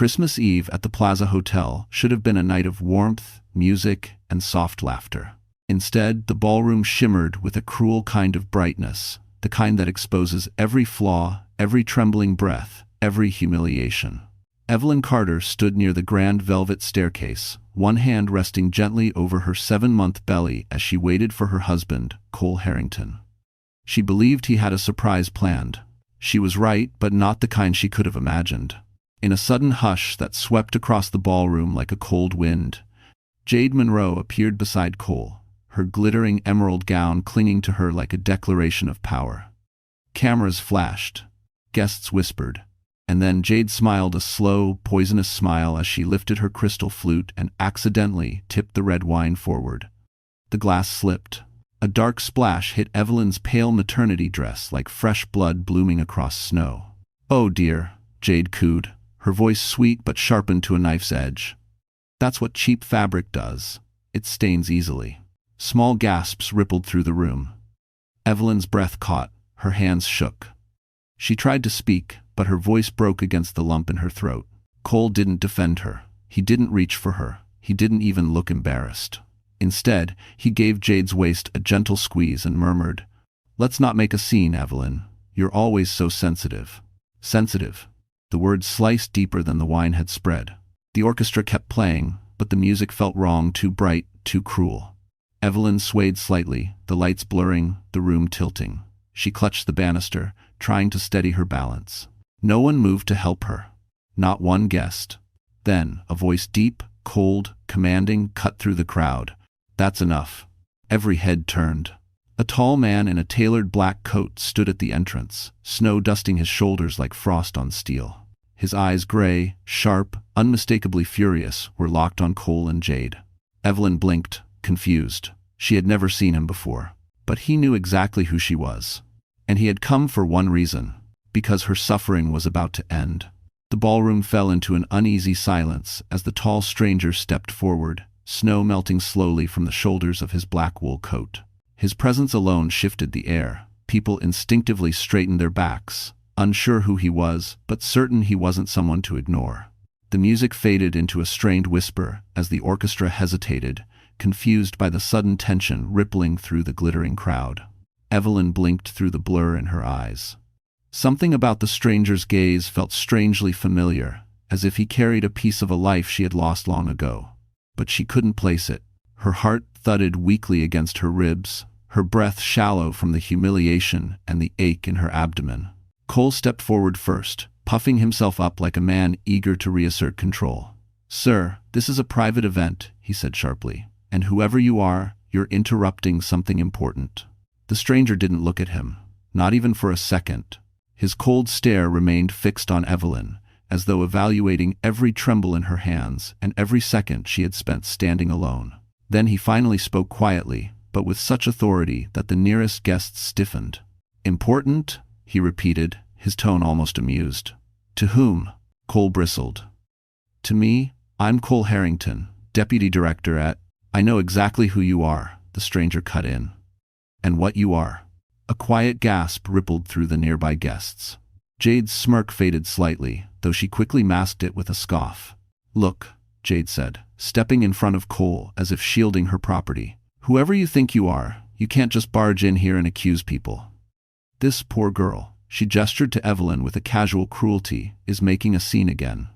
Christmas Eve at the Plaza Hotel should have been a night of warmth, music, and soft laughter. Instead, the ballroom shimmered with a cruel kind of brightness, the kind that exposes every flaw, every trembling breath, every humiliation. Evelyn Carter stood near the grand velvet staircase, one hand resting gently over her 7-month belly as she waited for her husband, Cole Harrington. She believed he had a surprise planned. She was right, but not the kind she could have imagined. In a sudden hush that swept across the ballroom like a cold wind, Jade Monroe appeared beside Cole, her glittering emerald gown clinging to her like a declaration of power. Cameras flashed. Guests whispered. And then Jade smiled a slow, poisonous smile as she lifted her crystal flute and accidentally tipped the red wine forward. The glass slipped. A dark splash hit Evelyn's pale maternity dress like fresh blood blooming across snow. "Oh dear," Jade cooed, her voice sweet but sharpened to a knife's edge. "That's what cheap fabric does. It stains easily." Small gasps rippled through the room. Evelyn's breath caught, her hands shook. She tried to speak, but her voice broke against the lump in her throat. Cole didn't defend her. He didn't reach for her. He didn't even look embarrassed. Instead, he gave Jade's waist a gentle squeeze and murmured, "Let's not make a scene, Evelyn. You're always so sensitive." Sensitive. The word sliced deeper than the wine had spread. The orchestra kept playing, but the music felt wrong, too bright, too cruel. Evelyn swayed slightly, the lights blurring, the room tilting. She clutched the banister, trying to steady her balance. No one moved to help her. Not one guest. Then, a voice deep, cold, commanding cut through the crowd. "That's enough." Every head turned. A tall man in a tailored black coat stood at the entrance, snow dusting his shoulders like frost on steel. His eyes, gray, sharp, unmistakably furious, were locked on Cole and Jade. Evelyn blinked, confused. She had never seen him before. But he knew exactly who she was. And he had come for one reason. Because her suffering was about to end. The ballroom fell into an uneasy silence as the tall stranger stepped forward, snow melting slowly from the shoulders of his black wool coat. His presence alone shifted the air. People instinctively straightened their backs, unsure who he was, but certain he wasn't someone to ignore. The music faded into a strained whisper as the orchestra hesitated, confused by the sudden tension rippling through the glittering crowd. Evelyn blinked through the blur in her eyes. Something about the stranger's gaze felt strangely familiar, as if he carried a piece of a life she had lost long ago. But she couldn't place it. Her heart thudded weakly against her ribs, her breath shallow from the humiliation and the ache in her abdomen. Cole stepped forward first, puffing himself up like a man eager to reassert control. "Sir, this is a private event," he said sharply, "and whoever you are, you're interrupting something important." The stranger didn't look at him, not even for a second. His cold stare remained fixed on Evelyn, as though evaluating every tremble in her hands and every second she had spent standing alone. Then he finally spoke quietly, but with such authority that the nearest guests stiffened. "Important?" he repeated, his tone almost amused. "To whom?" Cole bristled. "To me. I'm Cole Harrington, deputy director at—" "I know exactly who you are," the stranger cut in. "And what you are." A quiet gasp rippled through the nearby guests. Jade's smirk faded slightly, though she quickly masked it with a scoff. "Look," Jade said, stepping in front of Cole as if shielding her property. "Whoever you think you are, you can't just barge in here and accuse people. This poor girl," she gestured to Evelyn with a casual cruelty, "is making a scene again.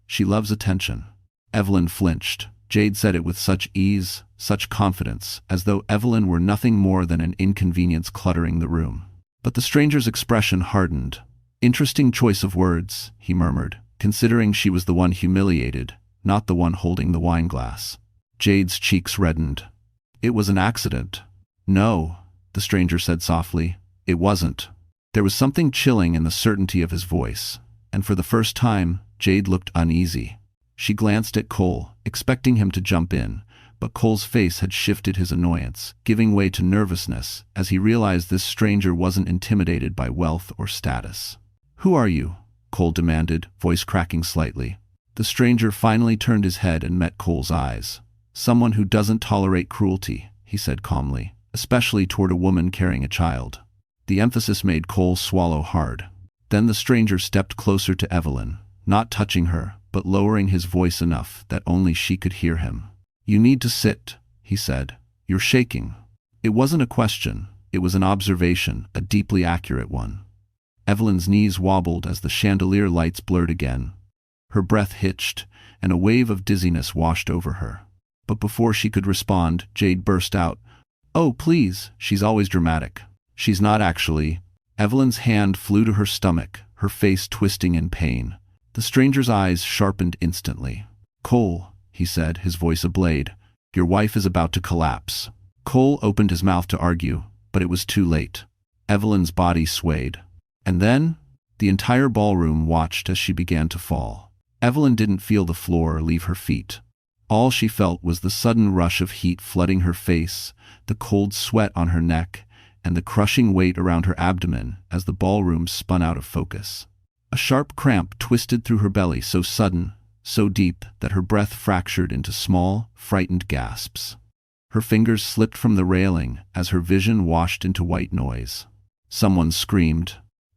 She loves attention." Evelyn flinched. Jade said it with such ease, such confidence, as though Evelyn were nothing more than an inconvenience cluttering the room. But the stranger's expression hardened. "Interesting choice of words," he murmured, considering she was the one humiliated, not the one holding the wineglass. Jade's cheeks reddened. "It was an accident." "No," the stranger said softly, "it wasn't." There was something chilling in the certainty of his voice, and for the first time, Jade looked uneasy. She glanced at Cole, expecting him to jump in, but Cole's face had shifted his annoyance, giving way to nervousness as he realized this stranger wasn't intimidated by wealth or status. "Who are you?" Cole demanded, voice cracking slightly. The stranger finally turned his head and met Cole's eyes. "Someone who doesn't tolerate cruelty," he said calmly, "especially toward a woman carrying a child." The emphasis made Cole swallow hard. Then the stranger stepped closer to Evelyn, not touching her, but lowering his voice enough that only she could hear him. "You need to sit," he said. "You're shaking." It wasn't a question, it was an observation, a deeply accurate one. Evelyn's knees wobbled as the chandelier lights blurred again. Her breath hitched, and a wave of dizziness washed over her. But before she could respond, Jade burst out, "Oh, please, she's always dramatic." "She's not actually." Evelyn's hand flew to her stomach, her face twisting in pain. The stranger's eyes sharpened instantly. "Cole," he said, his voice a blade, "your wife is about to collapse." Cole opened his mouth to argue, but it was too late. Evelyn's body swayed. And then, the entire ballroom watched as she began to fall. Evelyn didn't feel the floor leave her feet. All she felt was the sudden rush of heat flooding her face, the cold sweat on her neck, and the crushing weight around her abdomen as the ballroom spun out of focus. A sharp cramp twisted through her belly, so sudden, so deep, that her breath fractured into small, frightened gasps. Her fingers slipped from the railing as her vision washed into white noise. Someone screamed.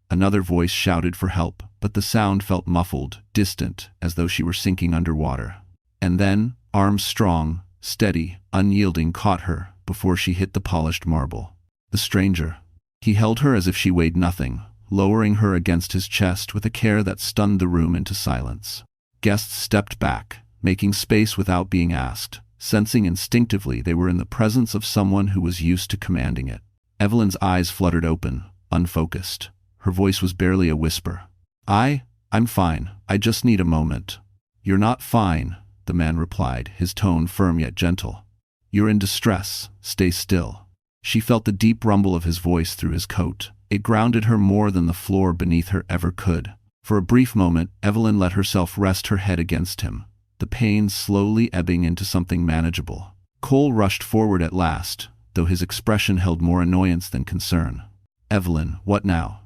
Another voice shouted for help, but the sound felt muffled, distant, as though she were sinking underwater. And then, arms strong, steady, unyielding, caught her before she hit the polished marble. The stranger. He held her as if she weighed nothing, lowering her against his chest with a care that stunned the room into silence. Guests stepped back, making space without being asked, sensing instinctively they were in the presence of someone who was used to commanding it. Evelyn's eyes fluttered open, unfocused. Her voice was barely a whisper. I'm fine. I just need a moment." "You're not fine," the man replied, his tone firm yet gentle. "You're in distress. Stay still." She felt the deep rumble of his voice through his coat. It grounded her more than the floor beneath her ever could. For a brief moment, Evelyn let herself rest her head against him, the pain slowly ebbing into something manageable. Cole rushed forward at last, though his expression held more annoyance than concern. "Evelyn, what now?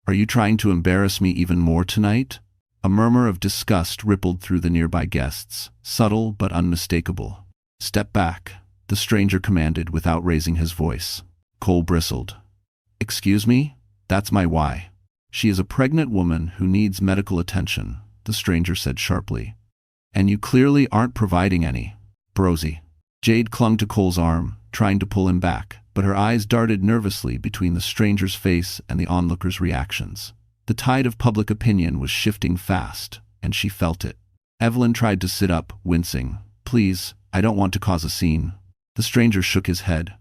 Are you trying to embarrass me even more tonight?" A murmur of disgust rippled through the nearby guests, subtle but unmistakable. "Step back," the stranger commanded without raising his voice. Cole bristled. "Excuse me? That's my why." "She is a pregnant woman who needs medical attention," the stranger said sharply. "And you clearly aren't providing any." "Brosy." Jade clung to Cole's arm, trying to pull him back, but her eyes darted nervously between the stranger's face and the onlookers' reactions. The tide of public opinion was shifting fast, and she felt it. Evelyn tried to sit up, wincing. "Please, I don't want to cause a scene." The stranger shook his head.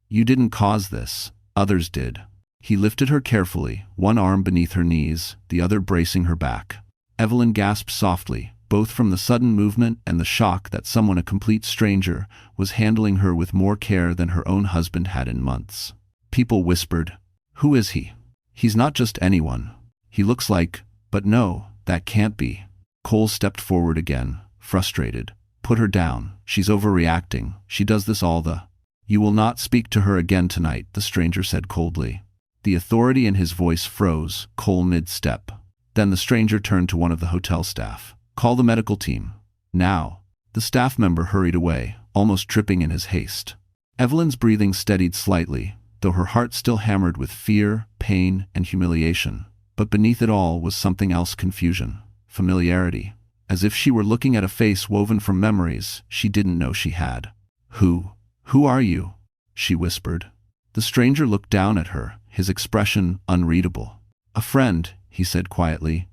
"You didn't cause this. Others did." He lifted her carefully, one arm beneath her knees, the other bracing her back. Evelyn gasped softly, both from the sudden movement and the shock that someone, a complete stranger, was handling her with more care than her own husband had in months. People whispered, "Who is he? He's not just anyone. He looks like—" "But no, that can't be." Cole stepped forward again, frustrated. "Put her down. She's overreacting. She does this all the—" "You will not speak to her again tonight," the stranger said coldly. The authority in his voice froze, Cole mid-step. Then the stranger turned to one of the hotel staff. "Call the medical team. Now." The staff member hurried away, almost tripping in his haste. Evelyn's breathing steadied slightly, though her heart still hammered with fear, pain, and humiliation. But beneath it all was something else: confusion, familiarity, as if she were looking at a face woven from memories she didn't know she had. Who are you?" she whispered. The stranger looked down at her, his expression unreadable. "A friend," he said quietly.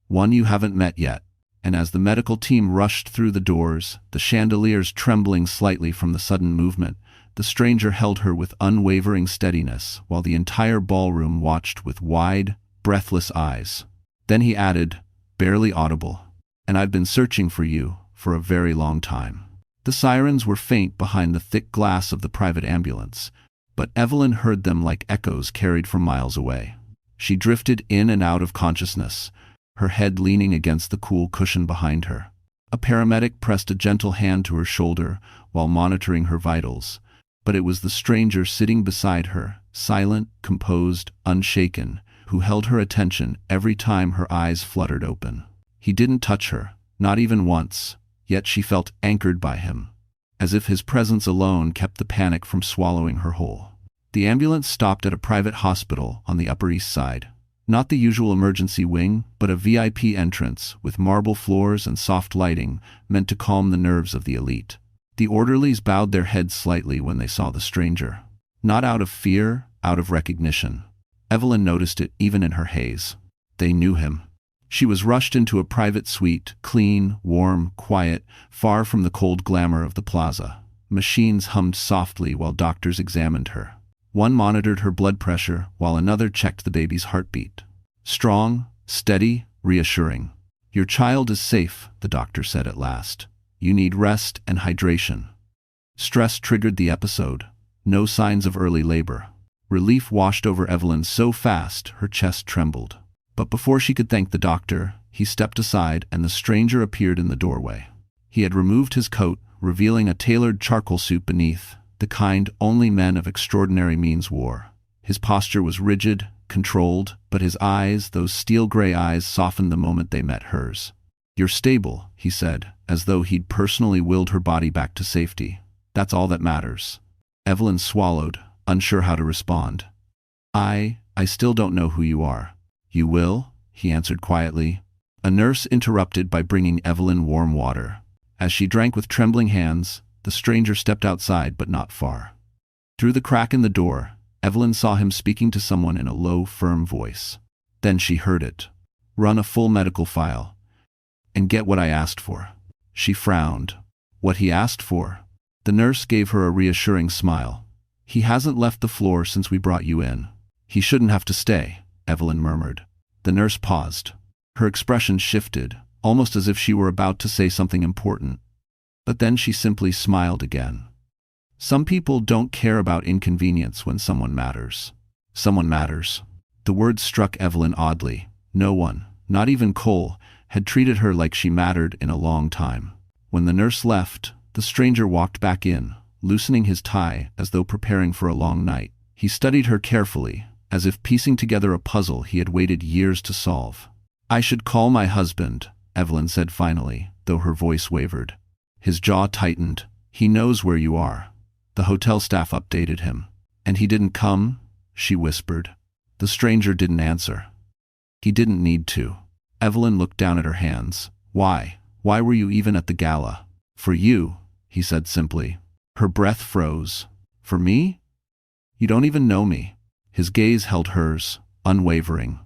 "One you haven't met yet." And as the medical team rushed through the doors, the chandeliers trembling slightly from the sudden movement, the stranger held her with unwavering steadiness while the entire ballroom watched with wide, breathless eyes. Then he added, barely audible, "And I've been searching for you for a very long time." The sirens were faint behind the thick glass of the private ambulance, but Evelyn heard them like echoes carried from miles away. She drifted in and out of consciousness, her head leaning against the cool cushion behind her. A paramedic pressed a gentle hand to her shoulder while monitoring her vitals, but it was the stranger sitting beside her, silent, composed, unshaken, who held her attention every time her eyes fluttered open. He didn't touch her, not even once, yet she felt anchored by him, as if his presence alone kept the panic from swallowing her whole. The ambulance stopped at a private hospital on the Upper East Side. Not the usual emergency wing, but a VIP entrance with marble floors and soft lighting meant to calm the nerves of the elite. The orderlies bowed their heads slightly when they saw the stranger. Not out of fear, out of recognition. Evelyn noticed it even in her haze. They knew him. She was rushed into a private suite, clean, warm, quiet, far from the cold glamour of the plaza. Machines hummed softly while doctors examined her. One monitored her blood pressure, while another checked the baby's heartbeat. Strong, steady, reassuring. "Your child is safe," the doctor said at last. "You need rest and hydration." Stress triggered the episode. No signs of early labor. Relief washed over Evelyn so fast her chest trembled. But before she could thank the doctor, he stepped aside and the stranger appeared in the doorway. He had removed his coat, revealing a tailored charcoal suit beneath, the kind only men of extraordinary means wore. His posture was rigid, controlled, but his eyes, those steel-gray eyes, softened the moment they met hers. "You're stable," he said, as though he'd personally willed her body back to safety. "That's all that matters." Evelyn swallowed, unsure how to respond. I still don't know who you are." "You will," he answered quietly. A nurse interrupted by bringing Evelyn warm water. As she drank with trembling hands, the stranger stepped outside, but not far. Through the crack in the door, Evelyn saw him speaking to someone in a low, firm voice. Then she heard it. "Run a full medical file. And get what I asked for." She frowned. What he asked for? The nurse gave her a reassuring smile. "He hasn't left the floor since we brought you in." "He shouldn't have to stay," Evelyn murmured. The nurse paused. Her expression shifted, almost as if she were about to say something important. But then she simply smiled again. Some people don't care about inconvenience when someone matters. Someone matters. The word struck Evelyn oddly. No one, not even Cole, had treated her like she mattered in a long time. When the nurse left, the stranger walked back in, loosening his tie as though preparing for a long night. He studied her carefully, as if piecing together a puzzle he had waited years to solve. "I should call my husband," Evelyn said finally, though her voice wavered. His jaw tightened. "He knows where you are." The hotel staff updated him. "And he didn't come?" she whispered. The stranger didn't answer. "He didn't need to." Evelyn looked down at her hands. "Why? Why were you even at the gala?" "For you," he said simply. Her breath froze. "For me? You don't even know me." His gaze held hers, unwavering.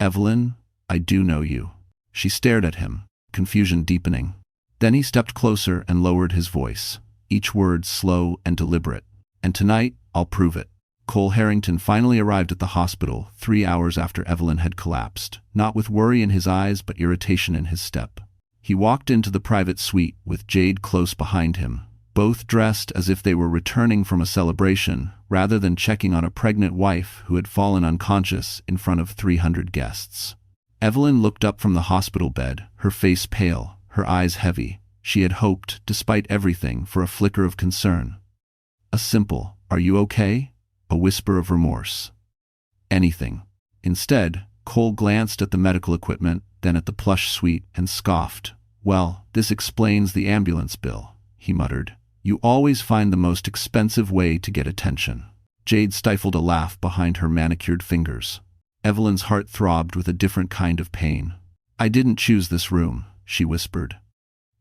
"Evelyn, I do know you." She stared at him, confusion deepening. Then he stepped closer and lowered his voice, each word slow and deliberate. "And tonight, I'll prove it." Cole Harrington finally arrived at the hospital 3 hours after Evelyn had collapsed, not with worry in his eyes but irritation in his step. He walked into the private suite with Jade close behind him, both dressed as if they were returning from a celebration rather than checking on a pregnant wife who had fallen unconscious in front of 300 guests. Evelyn looked up from the hospital bed, her face pale, her eyes heavy. She had hoped, despite everything, for a flicker of concern. A simple, "Are you okay?" A whisper of remorse. Anything. Instead, Cole glanced at the medical equipment, then at the plush suite, and scoffed. "Well, this explains the ambulance bill," he muttered. "You always find the most expensive way to get attention." Jade stifled a laugh behind her manicured fingers. Evelyn's heart throbbed with a different kind of pain. "I didn't choose this room," she whispered.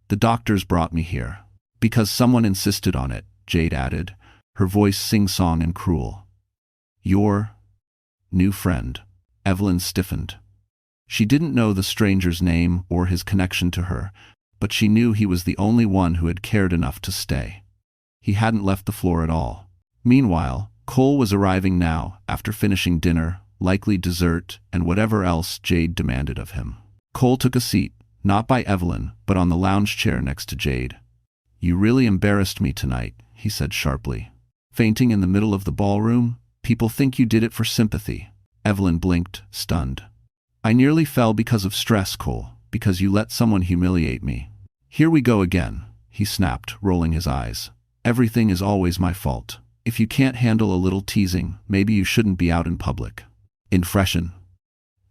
"The doctors brought me here." "Because someone insisted on it," Jade added, her voice sing-song and cruel. "Your new friend." Evelyn stiffened. She didn't know the stranger's name or his connection to her, but she knew he was the only one who had cared enough to stay. He hadn't left the floor at all. Meanwhile, Cole was arriving now, after finishing dinner, likely dessert, and whatever else Jade demanded of him. Cole took a seat, not by Evelyn, but on the lounge chair next to Jade. "You really embarrassed me tonight," he said sharply. "Fainting in the middle of the ballroom? People think you did it for sympathy." Evelyn blinked, stunned. "I nearly fell because of stress, Cole, because you let someone humiliate me." "Here we go again," he snapped, rolling his eyes. "Everything is always my fault. If you can't handle a little teasing, maybe you shouldn't be out in public." In freshen.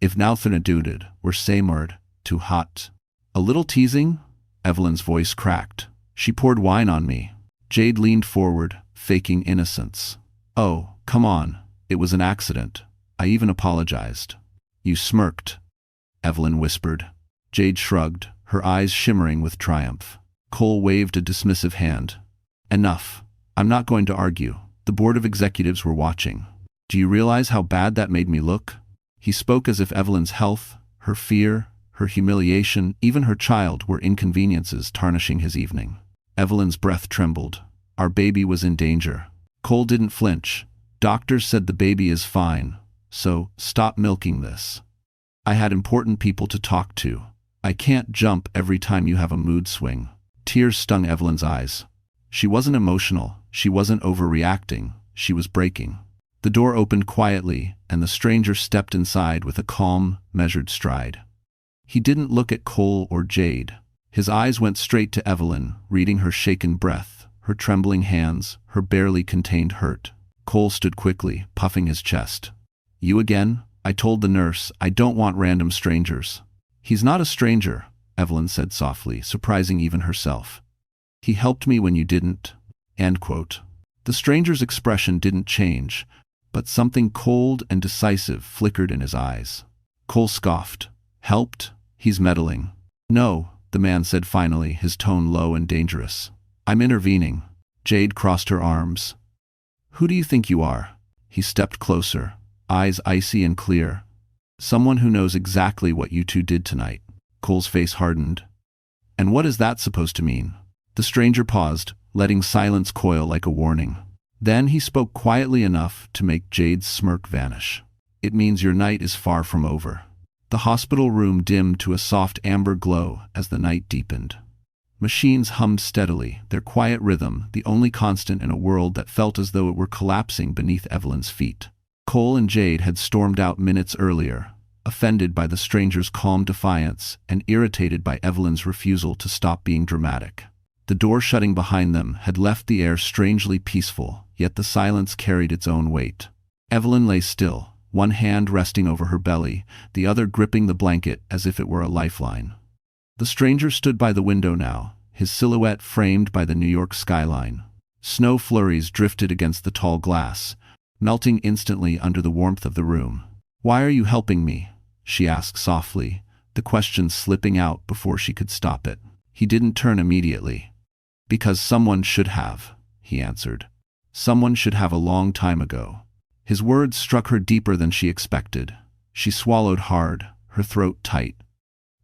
"If nauthnaduded were samord, too hot." "A little teasing?" Evelyn's voice cracked. "She poured wine on me." Jade leaned forward, faking innocence. "Oh, come on. It was an accident. I even apologized." You smirked, Evelyn whispered. Jade shrugged, her eyes shimmering with triumph. Cole waved a dismissive hand. Enough. I'm not going to argue. The board of executives were watching. Do you realize how bad that made me look? He spoke as if Evelyn's health, her fear, her humiliation, even her child were inconveniences tarnishing his evening. Evelyn's breath trembled. Our baby was in danger. Cole didn't flinch. Doctors said the baby is fine, so stop milking this. I had important people to talk to. I can't jump every time you have a mood swing. Tears stung Evelyn's eyes. She wasn't emotional, she wasn't overreacting, she was breaking. The door opened quietly, and the stranger stepped inside with a calm, measured stride. He didn't look at Cole or Jade. His eyes went straight to Evelyn, reading her shaken breath, her trembling hands, her barely contained hurt. Cole stood quickly, puffing his chest. You again? I told the nurse, I don't want random strangers. He's not a stranger, Evelyn said softly, surprising even herself. He helped me when you didn't. End quote. The stranger's expression didn't change, but something cold and decisive flickered in his eyes. Cole scoffed. Helped? He's meddling. No, the man said finally, his tone low and dangerous. I'm intervening. Jade crossed her arms. Who do you think you are? He stepped closer, eyes icy and clear. Someone who knows exactly what you two did tonight. Cole's face hardened. And what is that supposed to mean? The stranger paused, letting silence coil like a warning. Then he spoke quietly enough to make Jade's smirk vanish. It means your night is far from over. The hospital room dimmed to a soft amber glow as the night deepened. Machines hummed steadily, their quiet rhythm the only constant in a world that felt as though it were collapsing beneath Evelyn's feet. Cole and Jade had stormed out minutes earlier, offended by the stranger's calm defiance and irritated by Evelyn's refusal to stop being dramatic. The door shutting behind them had left the air strangely peaceful, yet the silence carried its own weight. Evelyn lay still, one hand resting over her belly, the other gripping the blanket as if it were a lifeline. The stranger stood by the window now, his silhouette framed by the New York skyline. Snow flurries drifted against the tall glass, melting instantly under the warmth of the room. Why are you helping me? She asked softly, the question slipping out before she could stop it. He didn't turn immediately. Because someone should have, he answered. Someone should have a long time ago. His words struck her deeper than she expected. She swallowed hard, her throat tight.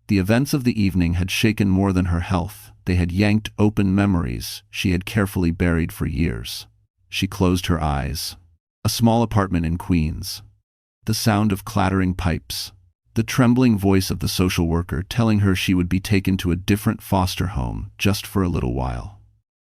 The events of the evening had shaken more than her health. They had yanked open memories she had carefully buried for years. She closed her eyes. A small apartment in Queens. The sound of clattering pipes. The trembling voice of the social worker telling her she would be taken to a different foster home just for a little while.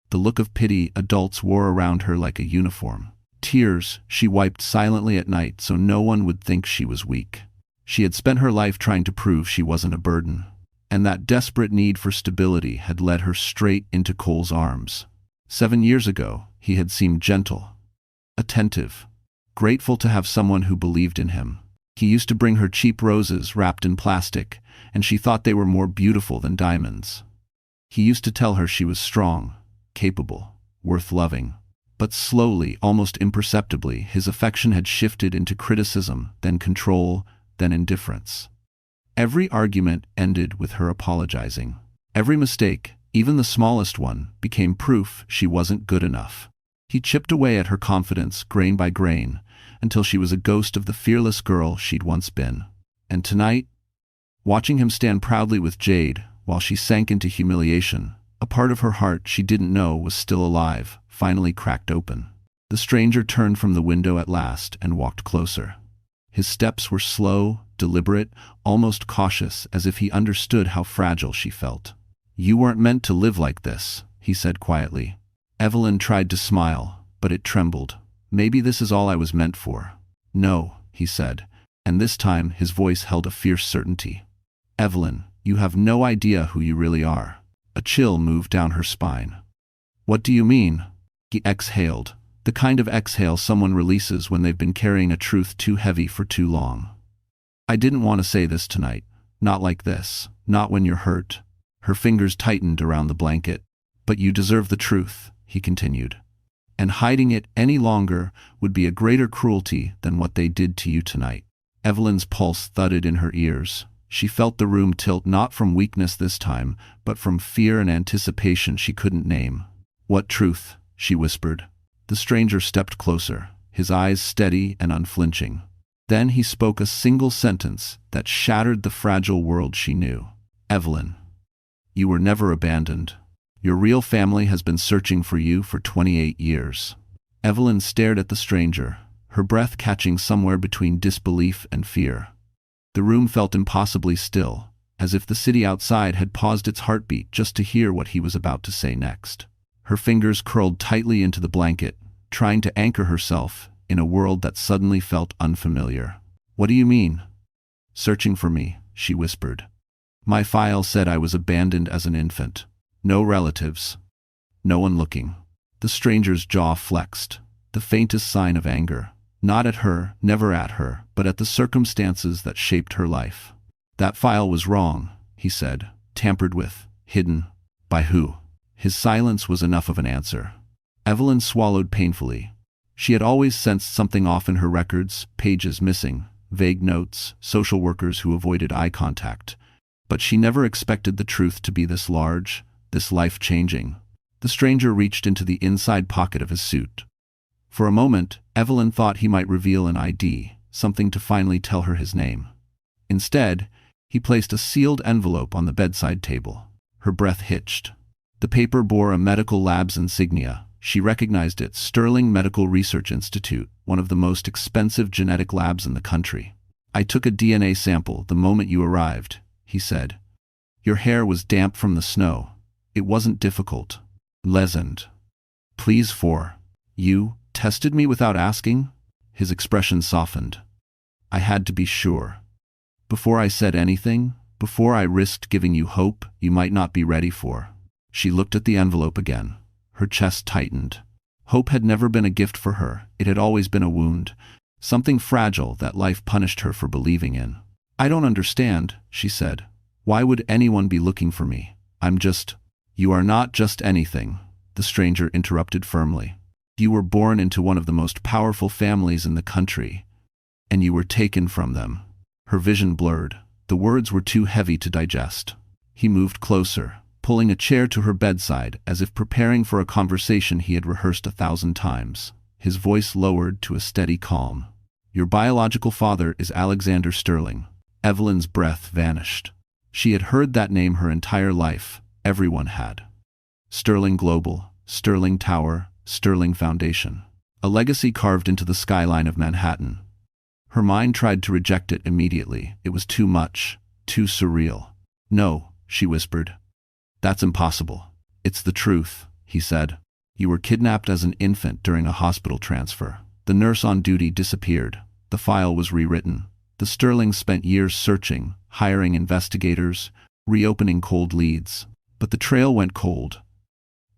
The look of pity adults wore around her like a uniform. Tears she wiped silently at night so no one would think she was weak. She had spent her life trying to prove she wasn't a burden, and that desperate need for stability had led her straight into Cole's arms. 7 years ago, he had seemed gentle, attentive, grateful to have someone who believed in him. He used to bring her cheap roses wrapped in plastic, and she thought they were more beautiful than diamonds. He used to tell her she was strong, capable, worth loving. But slowly, almost imperceptibly, his affection had shifted into criticism, then control, then indifference. Every argument ended with her apologizing. Every mistake, even the smallest one, became proof she wasn't good enough. He chipped away at her confidence, grain by grain, until she was a ghost of the fearless girl she'd once been. And tonight, watching him stand proudly with Jade, while she sank into humiliation, a part of her heart she didn't know was still alive, finally cracked open. The stranger turned from the window at last and walked closer. His steps were slow, deliberate, almost cautious, as if he understood how fragile she felt. You weren't meant to live like this, he said quietly. Evelyn tried to smile, but it trembled. Maybe this is all I was meant for. No, he said, and this time his voice held a fierce certainty. Evelyn, you have no idea who you really are. A chill moved down her spine. What do you mean? He exhaled, the kind of exhale someone releases when they've been carrying a truth too heavy for too long. I didn't want to say this tonight. Not like this. Not when you're hurt. Her fingers tightened around the blanket. But you deserve the truth, he continued. And hiding it any longer would be a greater cruelty than what they did to you tonight. Evelyn's pulse thudded in her ears. She felt the room tilt, not from weakness this time, but from fear and anticipation she couldn't name. "What truth?" she whispered. The stranger stepped closer, his eyes steady and unflinching. Then he spoke a single sentence that shattered the fragile world she knew. "Evelyn, you were never abandoned. Your real family has been searching for you for 28 years. Evelyn stared at the stranger, her breath catching somewhere between disbelief and fear. The room felt impossibly still, as if the city outside had paused its heartbeat just to hear what he was about to say next. Her fingers curled tightly into the blanket, trying to anchor herself in a world that suddenly felt unfamiliar. "What do you mean?" "Searching for me," she whispered. "My file said I was abandoned as an infant. No relatives. No one looking." The stranger's jaw flexed, the faintest sign of anger. Not at her, never at her, but at the circumstances that shaped her life. "That file was wrong," he said. "Tampered with. Hidden. By who?" His silence was enough of an answer. Evelyn swallowed painfully. She had always sensed something off in her records, pages missing, vague notes, social workers who avoided eye contact. But she never expected the truth to be this large, this life-changing. The stranger reached into the inside pocket of his suit. For a moment, Evelyn thought he might reveal an ID, something to finally tell her his name. Instead, he placed a sealed envelope on the bedside table. Her breath hitched. The paper bore a medical lab's insignia. She recognized it: Sterling Medical Research Institute, one of the most expensive genetic labs in the country. "I took a DNA sample the moment you arrived," he said. "Your hair was damp from the snow. It wasn't difficult." "Lesend. Please for. You tested me without asking?" His expression softened. "I had to be sure. Before I said anything, before I risked giving you hope you might not be ready for." She looked at the envelope again. Her chest tightened. Hope had never been a gift for her. It had always been a wound, something fragile that life punished her for believing in. "I don't understand," she said. "Why would anyone be looking for me? I'm just—" "You are not just anything," the stranger interrupted firmly. "You were born into one of the most powerful families in the country, and you were taken from them." Her vision blurred. The words were too heavy to digest. He moved closer, pulling a chair to her bedside as if preparing for a conversation he had rehearsed 1,000 times. His voice lowered to a steady calm. "Your biological father is Alexander Sterling." Evelyn's breath vanished. She had heard that name her entire life. Everyone had. Sterling Global, Sterling Tower, Sterling Foundation. A legacy carved into the skyline of Manhattan. Her mind tried to reject it immediately. It was too much, too surreal. "No," she whispered. "That's impossible." "It's the truth," he said. "You were kidnapped as an infant during a hospital transfer. The nurse on duty disappeared. The file was rewritten. The Sterlings spent years searching, hiring investigators, reopening cold leads. But the trail went cold.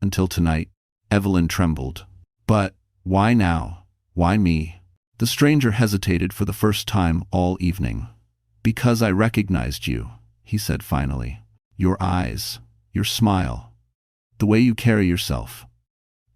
Until tonight." Evelyn trembled. "But why now? Why me?" The stranger hesitated for the first time all evening. "Because I recognized you," he said finally. "Your eyes, your smile, the way you carry yourself.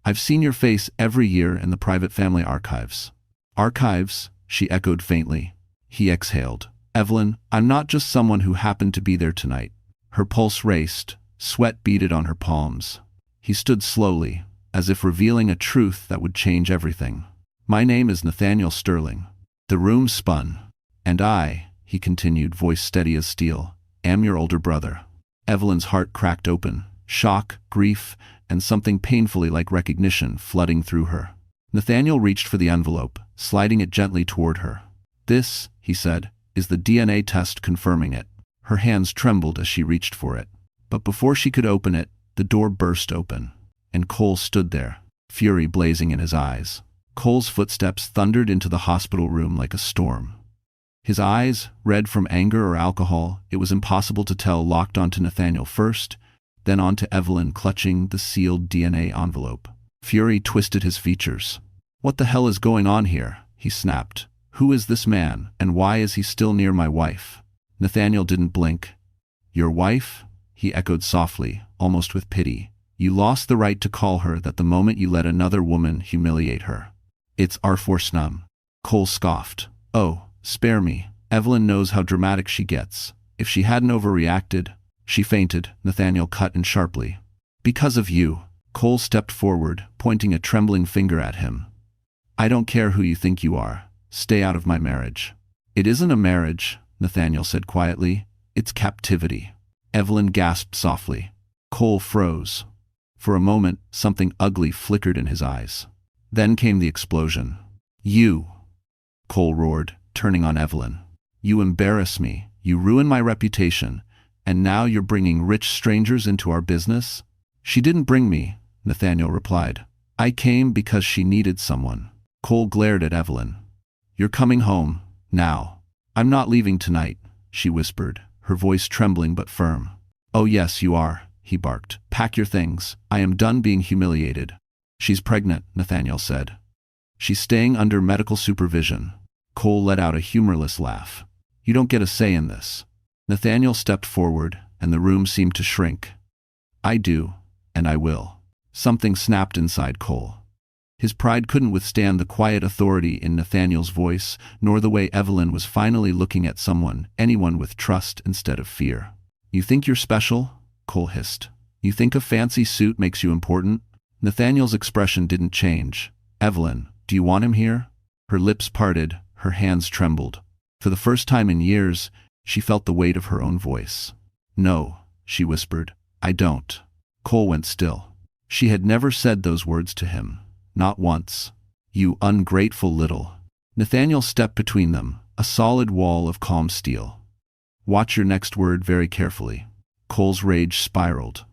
I've seen your face every year in the private family archives." "Archives?" she echoed faintly. He exhaled. "Evelyn, I'm not just someone who happened to be there tonight." Her pulse raced, sweat beaded on her palms. He stood slowly, as if revealing a truth that would change everything. "My name is Nathaniel Sterling." The room spun. "And I," he continued, voice steady as steel, "am your older brother." Evelyn's heart cracked open, shock, grief, and something painfully like recognition flooding through her. Nathaniel reached for the envelope, sliding it gently toward her. "This," he said, "is the DNA test confirming it." Her hands trembled as she reached for it. But before she could open it, the door burst open, and Cole stood there, fury blazing in his eyes. Cole's footsteps thundered into the hospital room like a storm. His eyes, red from anger or alcohol, it was impossible to tell, locked onto Nathaniel first, then onto Evelyn clutching the sealed DNA envelope. Fury twisted his features. "What the hell is going on here?" he snapped. "Who is this man, and why is he still near my wife?" Nathaniel didn't blink. "Your wife?" he echoed softly, almost with pity. "You lost the right to call her that the moment you let another woman humiliate her." "It's Arforsnum." Cole scoffed. "Oh, spare me. Evelyn knows how dramatic she gets. If she hadn't overreacted, she fainted, Nathaniel cut in sharply. Because of you. Cole stepped forward, pointing a trembling finger at him. I don't care who you think you are. Stay out of my marriage. It isn't a marriage, Nathaniel said quietly. It's captivity. Evelyn gasped softly. Cole froze. For a moment, something ugly flickered in his eyes. Then came the explosion. You! Cole roared, turning on Evelyn. You embarrass me. You ruin my reputation. And now you're bringing rich strangers into our business? She didn't bring me, Nathaniel replied. I came because she needed someone. Cole glared at Evelyn. You're coming home, now. I'm not leaving tonight, she whispered, her voice trembling but firm. Oh yes, you are, he barked. Pack your things. I am done being humiliated. She's pregnant, Nathaniel said. She's staying under medical supervision. Cole let out a humorless laugh. You don't get a say in this. Nathaniel stepped forward, and the room seemed to shrink. I do, and I will. Something snapped inside Cole. His pride couldn't withstand the quiet authority in Nathaniel's voice, nor the way Evelyn was finally looking at anyone with trust instead of fear. You think you're special? Cole hissed. You think a fancy suit makes you important? Nathaniel's expression didn't change. Evelyn, do you want him here? Her lips parted, her hands trembled. For the first time in years, she felt the weight of her own voice. No, she whispered. I don't. Cole went still. She had never said those words to him. Not once. You ungrateful little. Nathaniel stepped between them, a solid wall of calm steel. Watch your next word very carefully. Cole's rage spiraled.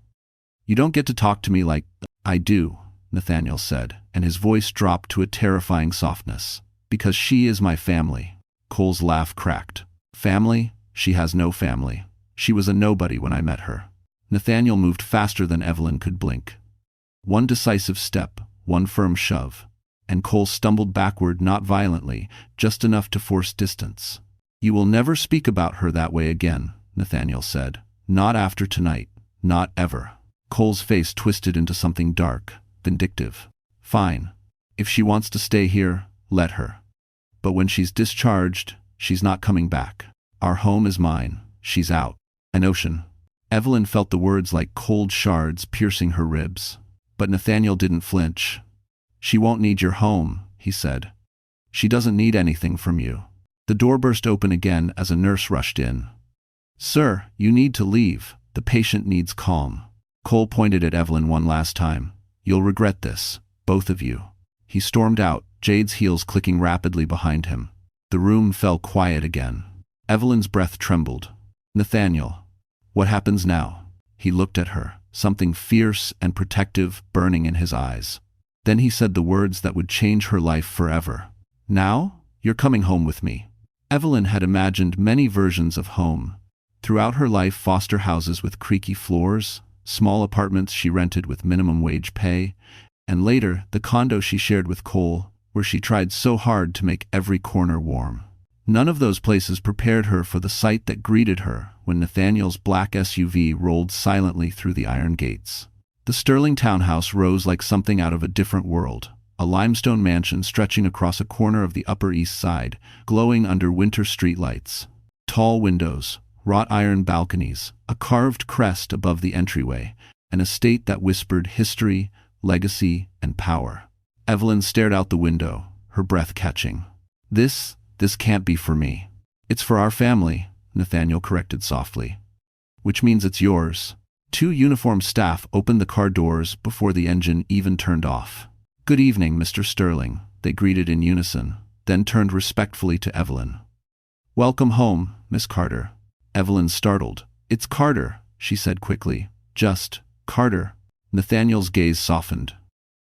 You don't get to talk to me like I do, Nathaniel said, and his voice dropped to a terrifying softness. Because she is my family. Cole's laugh cracked. Family? She has no family. She was a nobody when I met her. Nathaniel moved faster than Evelyn could blink. One decisive step, one firm shove, and Cole stumbled backward, not violently, just enough to force distance. You will never speak about her that way again, Nathaniel said. Not after tonight. Not ever. Cole's face twisted into something dark, vindictive. Fine. If she wants to stay here, let her. But when she's discharged, she's not coming back. Our home is mine. She's out. An ocean. Evelyn felt the words like cold shards piercing her ribs. But Nathaniel didn't flinch. She won't need your home, he said. She doesn't need anything from you. The door burst open again as a nurse rushed in. Sir, you need to leave. The patient needs calm. Cole pointed at Evelyn one last time. You'll regret this, both of you. He stormed out, Jade's heels clicking rapidly behind him. The room fell quiet again. Evelyn's breath trembled. Nathaniel, what happens now? He looked at her, something fierce and protective burning in his eyes. Then he said the words that would change her life forever. Now, you're coming home with me. Evelyn had imagined many versions of home. Throughout her life, foster houses with creaky floors, small apartments she rented with minimum wage pay, and later the condo she shared with Cole, where she tried so hard to make every corner warm. None of those places prepared her for the sight that greeted her when Nathaniel's black SUV rolled silently through the iron gates. The Sterling townhouse rose like something out of a different world, a limestone mansion stretching across a corner of the Upper East Side, glowing under winter streetlights. Tall windows, wrought iron balconies, a carved crest above the entryway, an estate that whispered history, legacy, and power. Evelyn stared out the window, her breath catching. This can't be for me. It's for our family, Nathaniel corrected softly. Which means it's yours. Two uniformed staff opened the car doors before the engine even turned off. Good evening, Mr. Sterling, they greeted in unison, then turned respectfully to Evelyn. Welcome home, Miss Carter. Evelyn startled. It's Carter, she said quickly. Just Carter. Nathaniel's gaze softened.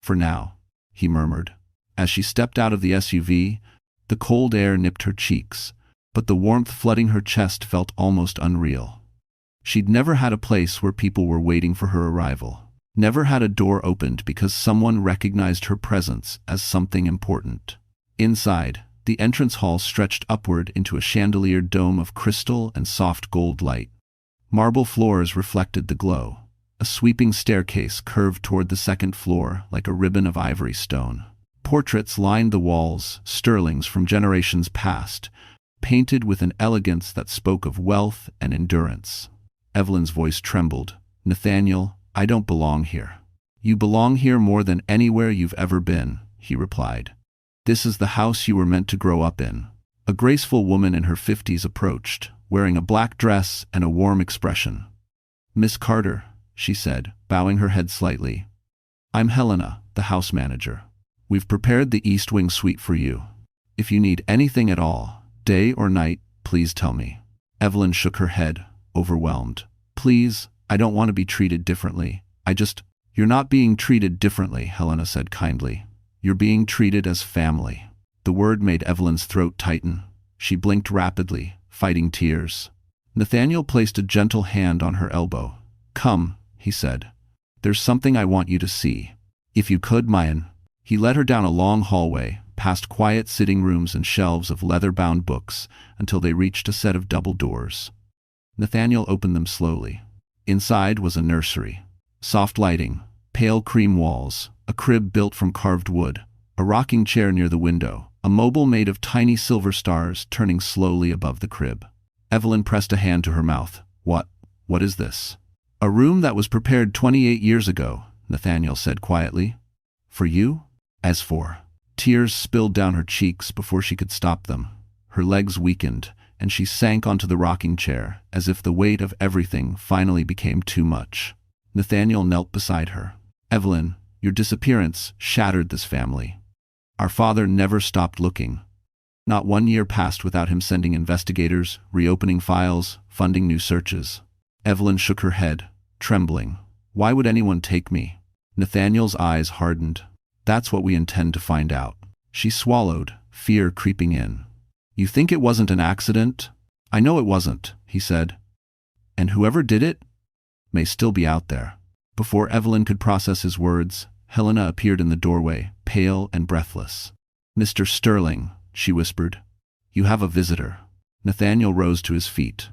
For now, he murmured. As she stepped out of the SUV, the cold air nipped her cheeks, but the warmth flooding her chest felt almost unreal. She'd never had a place where people were waiting for her arrival. Never had a door opened because someone recognized her presence as something important. Inside, the entrance hall stretched upward into a chandeliered dome of crystal and soft gold light. Marble floors reflected the glow. A sweeping staircase curved toward the second floor like a ribbon of ivory stone. Portraits lined the walls, Sterling's from generations past, painted with an elegance that spoke of wealth and endurance. Evelyn's voice trembled. "Nathaniel, I don't belong here." "You belong here more than anywhere you've ever been," he replied. "This is the house you were meant to grow up in." A graceful woman in her 50s approached, wearing a black dress and a warm expression. "Miss Carter," she said, bowing her head slightly. "I'm Helena, the house manager. We've prepared the East Wing suite for you. If you need anything at all, day or night, please tell me." Evelyn shook her head, overwhelmed. "Please, I don't want to be treated differently. You're not being treated differently," Helena said kindly. "You're being treated as family." The word made Evelyn's throat tighten. She blinked rapidly, fighting tears. Nathaniel placed a gentle hand on her elbow. "Come," he said. "There's something I want you to see. If you could, Mayan." He led her down a long hallway, past quiet sitting rooms and shelves of leather-bound books, until they reached a set of double doors. Nathaniel opened them slowly. Inside was a nursery. Soft lighting, pale cream walls, a crib built from carved wood, a rocking chair near the window, a mobile made of tiny silver stars turning slowly above the crib. Evelyn pressed a hand to her mouth. What is this?" "A room that was prepared 28 years ago," Nathaniel said quietly. "For you?" "As for." Tears spilled down her cheeks before she could stop them. Her legs weakened, and she sank onto the rocking chair, as if the weight of everything finally became too much. Nathaniel knelt beside her. "Evelyn, your disappearance shattered this family. Our father never stopped looking. Not 1 year passed without him sending investigators, reopening files, funding new searches." Evelyn shook her head, trembling. "Why would anyone take me?" Nathaniel's eyes hardened. "That's what we intend to find out." She swallowed, fear creeping in. "You think it wasn't an accident?" "I know it wasn't," he said. "And whoever did it may still be out there." Before Evelyn could process his words, Helena appeared in the doorway, pale and breathless. "Mr. Sterling," she whispered, "you have a visitor." Nathaniel rose to his feet.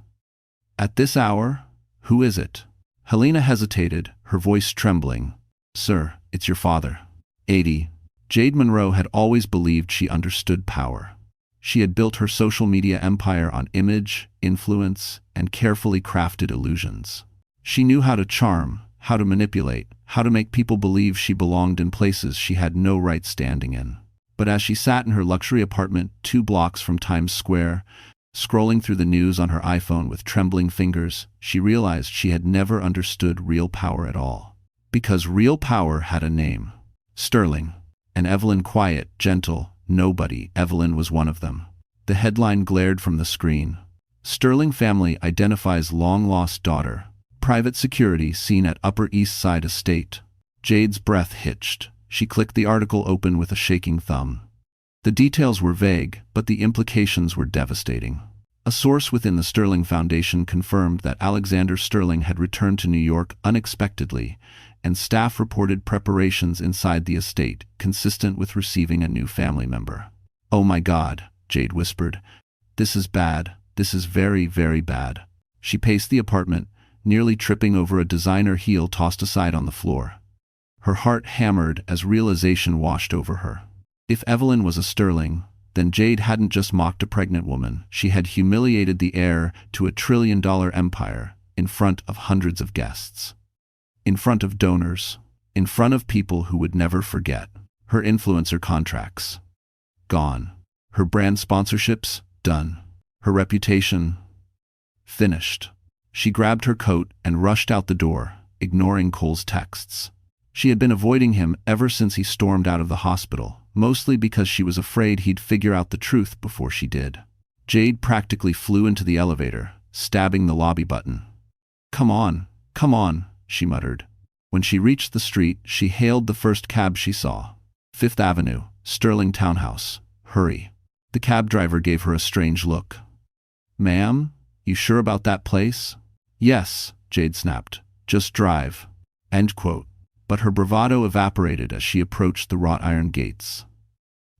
"At this hour? Who is it?" Helena hesitated, her voice trembling. "Sir, it's your father." 80. Jade Monroe had always believed she understood power. She had built her social media empire on image, influence, and carefully crafted illusions. She knew how to charm, how to manipulate, how to make people believe she belonged in places she had no right standing in. But as she sat in her luxury apartment 2 blocks from Times Square, scrolling through the news on her iPhone with trembling fingers, she realized she had never understood real power at all. Because real power had a name. Sterling. And Evelyn quiet, gentle, nobody. Evelyn was one of them. The headline glared from the screen. "Sterling family identifies long-lost daughter. Private security seen at Upper East Side estate." Jade's breath hitched. She clicked the article open with a shaking thumb. The details were vague, but the implications were devastating. A source within the Sterling Foundation confirmed that Alexander Sterling had returned to New York unexpectedly, and staff reported preparations inside the estate, consistent with receiving a new family member. "Oh my God," Jade whispered. "This is bad. This is very, very bad." She paced the apartment, nearly tripping over a designer heel tossed aside on the floor. Her heart hammered as realization washed over her. If Evelyn was a Sterling, then Jade hadn't just mocked a pregnant woman. She had humiliated the heir to a $1 trillion empire in front of hundreds of guests. In front of donors. In front of people who would never forget. Her influencer contracts. Gone. Her brand sponsorships? Done. Her reputation? Finished. She grabbed her coat and rushed out the door, ignoring Cole's texts. She had been avoiding him ever since he stormed out of the hospital, mostly because she was afraid he'd figure out the truth before she did. Jade practically flew into the elevator, stabbing the lobby button. Come on, she muttered. When she reached the street, she hailed the first cab she saw. 5th Avenue, Sterling Townhouse. Hurry. The cab driver gave her a strange look. "Ma'am, you sure about that place?" "Yes," Jade snapped. "Just drive." End quote. But her bravado evaporated as she approached the wrought iron gates.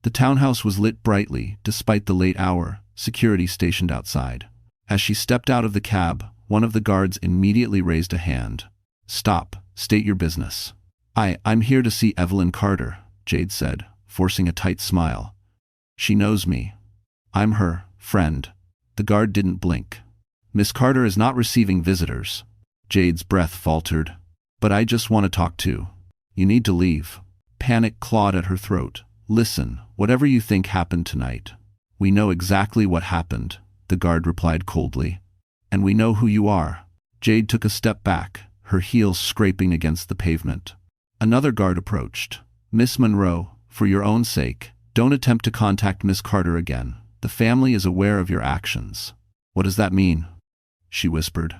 The townhouse was lit brightly, despite the late hour, security stationed outside. As she stepped out of the cab, one of the guards immediately raised a hand. "Stop, state your business." I'm here to see Evelyn Carter," Jade said, forcing a tight smile. "She knows me. I'm her friend, The guard didn't blink. "Miss Carter is not receiving visitors." Jade's breath faltered. "But I just want to talk to. You need to leave." Panic clawed at her throat. "Listen, whatever you think happened tonight. We know exactly what happened," the guard replied coldly. "And we know who you are." Jade took a step back, her heels scraping against the pavement. Another guard approached. "Miss Monroe, for your own sake, don't attempt to contact Miss Carter again. The family is aware of your actions." "What does that mean?" she whispered.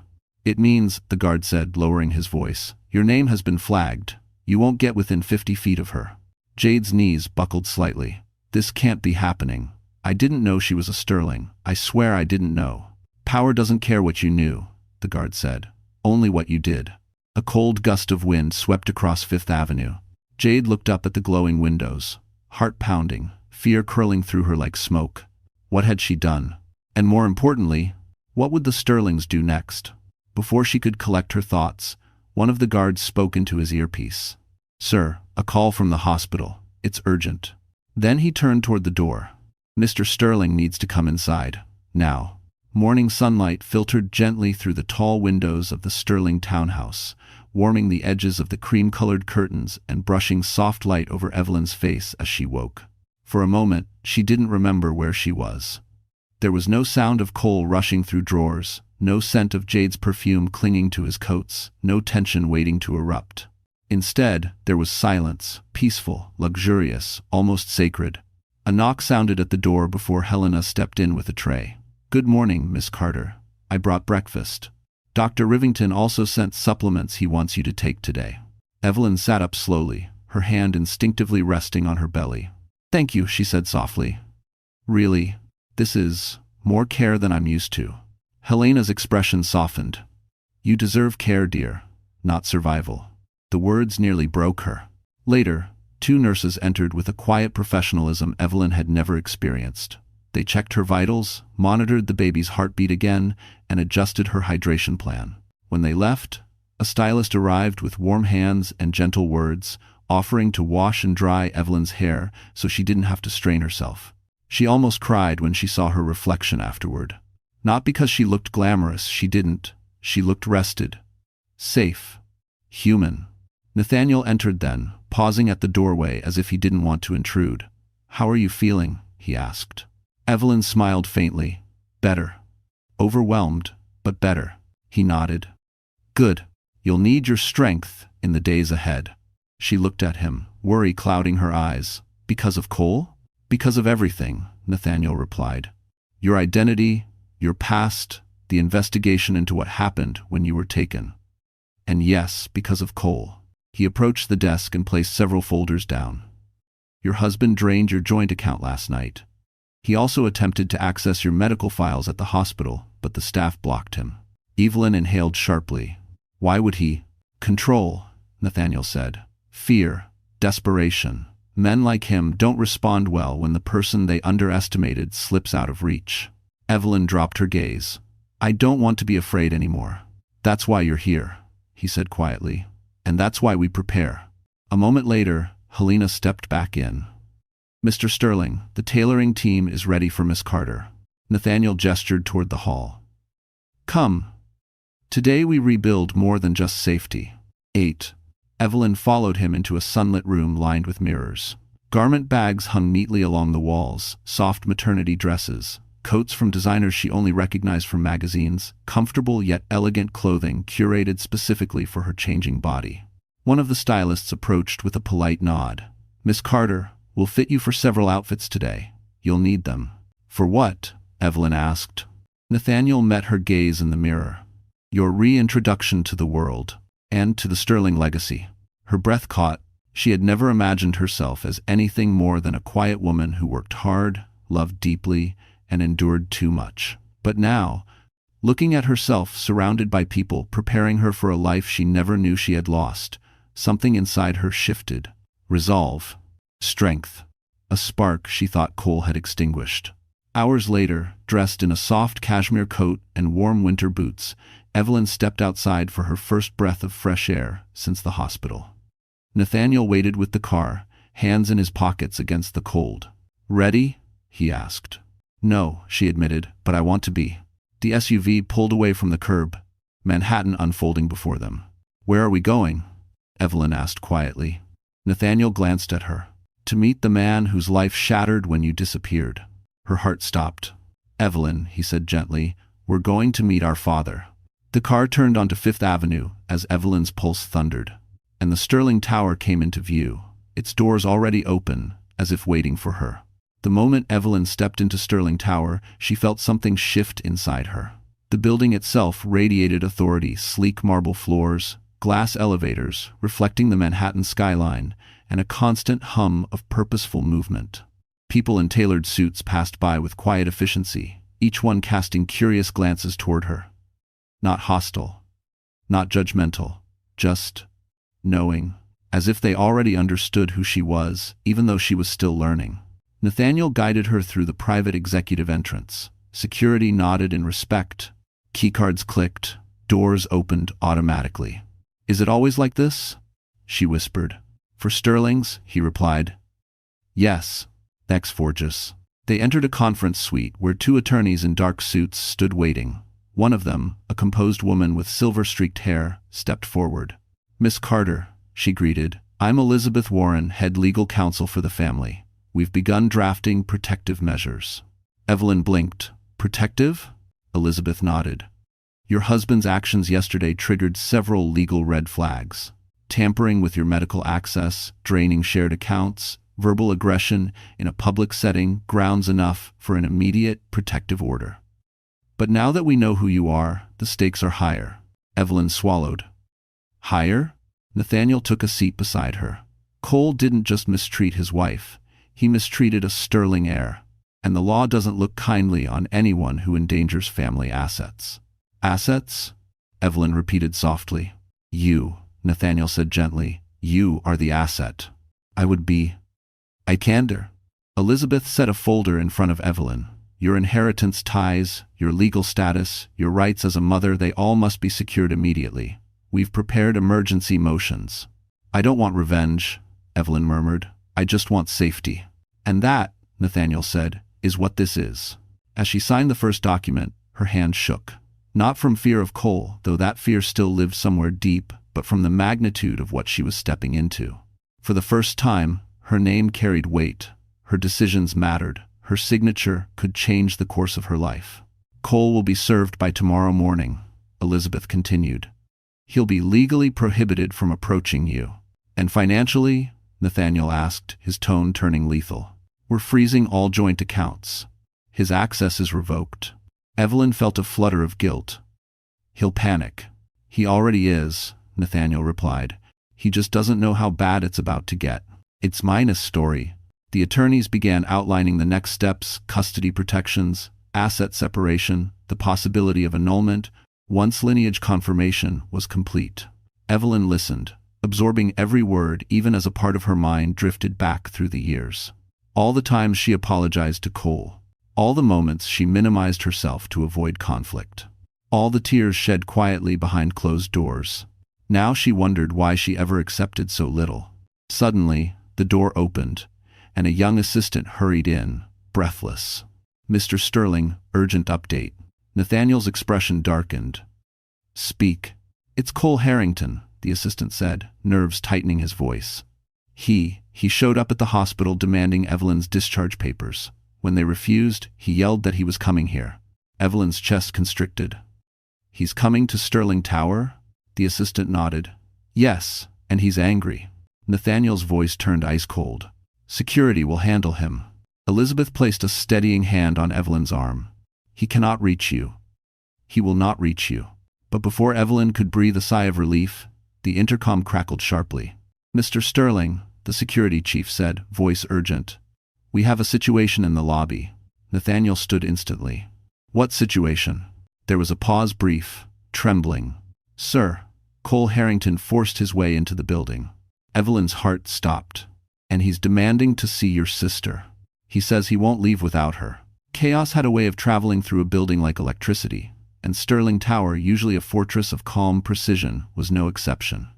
"It means," the guard said, lowering his voice, "your name has been flagged. You won't get within 50 feet of her." Jade's knees buckled slightly. "This can't be happening. I didn't know she was a Sterling. I swear I didn't know." "Power doesn't care what you knew," the guard said. "Only what you did." A cold gust of wind swept across Fifth Avenue. Jade looked up at the glowing windows, heart pounding, fear curling through her like smoke. What had she done? And more importantly, what would the Sterlings do next? Before she could collect her thoughts, one of the guards spoke into his earpiece. "Sir, a call from the hospital. It's urgent." Then he turned toward the door. "Mr. Sterling needs to come inside. Now." Morning sunlight filtered gently through the tall windows of the Sterling townhouse, warming the edges of the cream-colored curtains and brushing soft light over Evelyn's face as she woke. For a moment, she didn't remember where she was. There was no sound of Cole rushing through drawers, no scent of Jade's perfume clinging to his coats, no tension waiting to erupt. Instead, there was silence, peaceful, luxurious, almost sacred. A knock sounded at the door before Helena stepped in with a tray. "Good morning, Miss Carter. I brought breakfast. Dr. Rivington also sent supplements he wants you to take today." Evelyn sat up slowly, her hand instinctively resting on her belly. "Thank you," she said softly. "Really, this is more care than I'm used to." Helena's expression softened. "You deserve care, dear, not survival." The words nearly broke her. Later, 2 nurses entered with a quiet professionalism Evelyn had never experienced. They checked her vitals, monitored the baby's heartbeat again, and adjusted her hydration plan. When they left, a stylist arrived with warm hands and gentle words, offering to wash and dry Evelyn's hair so she didn't have to strain herself. She almost cried when she saw her reflection afterward. Not because she looked glamorous, she didn't. She looked rested, safe, human. Nathaniel entered then, pausing at the doorway as if he didn't want to intrude. "How are you feeling?" he asked. Evelyn smiled faintly. "Better." "Overwhelmed, but better." He nodded. "Good. You'll need your strength in the days ahead." She looked at him, worry clouding her eyes. "Because of Cole?" "Because of everything," Nathaniel replied. "Your identity, your past, the investigation into what happened when you were taken. And yes, because of Cole." He approached the desk and placed several folders down. "Your husband drained your joint account last night. He also attempted to access your medical files at the hospital, but the staff blocked him." Evelyn inhaled sharply. "Why would he?" "Control," Nathaniel said. "Fear, desperation. Men like him don't respond well when the person they underestimated slips out of reach." Evelyn dropped her gaze. "I don't want to be afraid anymore." "That's why you're here," he said quietly. "And that's why we prepare." A moment later, Helena stepped back in. "Mr. Sterling, the tailoring team is ready for Miss Carter." Nathaniel gestured toward the hall. "Come. Today we rebuild more than just safety." 8. Evelyn followed him into a sunlit room lined with mirrors. Garment bags hung neatly along the walls, soft maternity dresses, coats from designers she only recognized from magazines, comfortable yet elegant clothing curated specifically for her changing body. One of the stylists approached with a polite nod. "Miss Carter, we'll fit you for several outfits today. You'll need them." "For what?" Evelyn asked. Nathaniel met her gaze in the mirror. "Your reintroduction to the world, and to the Sterling legacy." Her breath caught. She had never imagined herself as anything more than a quiet woman who worked hard, loved deeply, and endured too much. But now, looking at herself surrounded by people preparing her for a life she never knew she had lost, something inside her shifted. Resolve. Strength. A spark she thought Cole had extinguished. Hours later, dressed in a soft cashmere coat and warm winter boots, Evelyn stepped outside for her first breath of fresh air since the hospital. Nathaniel waited with the car, hands in his pockets against the cold. "Ready?" he asked. No, she admitted, but I want to be. The SUV pulled away from the curb, Manhattan unfolding before them. Where are we going? Evelyn asked quietly. Nathaniel glanced at her. To meet the man whose life shattered when you disappeared. Her heart stopped. Evelyn, he said gently, we're going to meet our father. The car turned onto Fifth Avenue as Evelyn's pulse thundered, and the Sterling Tower came into view, its doors already open, as if waiting for her. The moment Evelyn stepped into Sterling Tower, she felt something shift inside her. The building itself radiated authority, sleek marble floors, glass elevators reflecting the Manhattan skyline, and a constant hum of purposeful movement. People in tailored suits passed by with quiet efficiency, each one casting curious glances toward her. Not hostile, not judgmental, just knowing, as if they already understood who she was, even though she was still learning. Nathaniel guided her through the private executive entrance. Security nodded in respect. Keycards clicked. Doors opened automatically. Is it always like this? She whispered. For Sterling's, he replied. Yes. Thanks, Forgis. They entered a conference suite where two attorneys in dark suits stood waiting. One of them, a composed woman with silver-streaked hair, stepped forward. Miss Carter, she greeted. I'm Elizabeth Warren, head legal counsel for the family. We've begun drafting protective measures. Evelyn blinked. Protective? Elizabeth nodded. Your husband's actions yesterday triggered several legal red flags. Tampering with your medical access, draining shared accounts, verbal aggression in a public setting, grounds enough for an immediate protective order. But now that we know who you are, the stakes are higher. Evelyn swallowed. Higher? Nathaniel took a seat beside her. Cole didn't just mistreat his wife. He mistreated a sterling heir. And the law doesn't look kindly on anyone who endangers family assets. Assets? Evelyn repeated softly. You, Nathaniel said gently. You are the asset. I candor. Elizabeth set a folder in front of Evelyn. Your inheritance ties, your legal status, your rights as a mother, they all must be secured immediately. We've prepared emergency motions. I don't want revenge, Evelyn murmured. I just want safety. And that, Nathaniel said, is what this is. As she signed the first document, her hand shook. Not from fear of Cole, though that fear still lived somewhere deep, but from the magnitude of what she was stepping into. For the first time, her name carried weight. Her decisions mattered. Her signature could change the course of her life. Cole will be served by tomorrow morning, Elizabeth continued. He'll be legally prohibited from approaching you. And financially? Nathaniel asked, his tone turning lethal. We're freezing all joint accounts. His access is revoked. Evelyn felt a flutter of guilt. He'll panic. He already is, Nathaniel replied. He just doesn't know how bad it's about to get. It's Minus' story. The attorneys began outlining the next steps, custody protections, asset separation, the possibility of annulment, once lineage confirmation was complete. Evelyn listened, absorbing every word even as a part of her mind drifted back through the years. All the times she apologized to Cole. All the moments she minimized herself to avoid conflict. All the tears shed quietly behind closed doors. Now she wondered why she ever accepted so little. Suddenly, the door opened, and a young assistant hurried in, breathless. Mr. Sterling, urgent update. Nathaniel's expression darkened. Speak. It's Cole Harrington, the assistant said, nerves tightening his voice. He showed up at the hospital demanding Evelyn's discharge papers. When they refused, he yelled that he was coming here. Evelyn's chest constricted. He's coming to Sterling Tower? The assistant nodded. Yes, and he's angry. Nathaniel's voice turned ice cold. Security will handle him. Elizabeth placed a steadying hand on Evelyn's arm. He cannot reach you. He will not reach you. But before Evelyn could breathe a sigh of relief, the intercom crackled sharply. Mr. Sterling, the security chief said, voice urgent. We have a situation in the lobby. Nathaniel stood instantly. What situation? There was a pause, brief, trembling. Sir, Cole Harrington forced his way into the building. Evelyn's heart stopped. And he's demanding to see your sister. He says he won't leave without her. Chaos had a way of traveling through a building like electricity, and Sterling Tower, usually a fortress of calm precision, was no exception.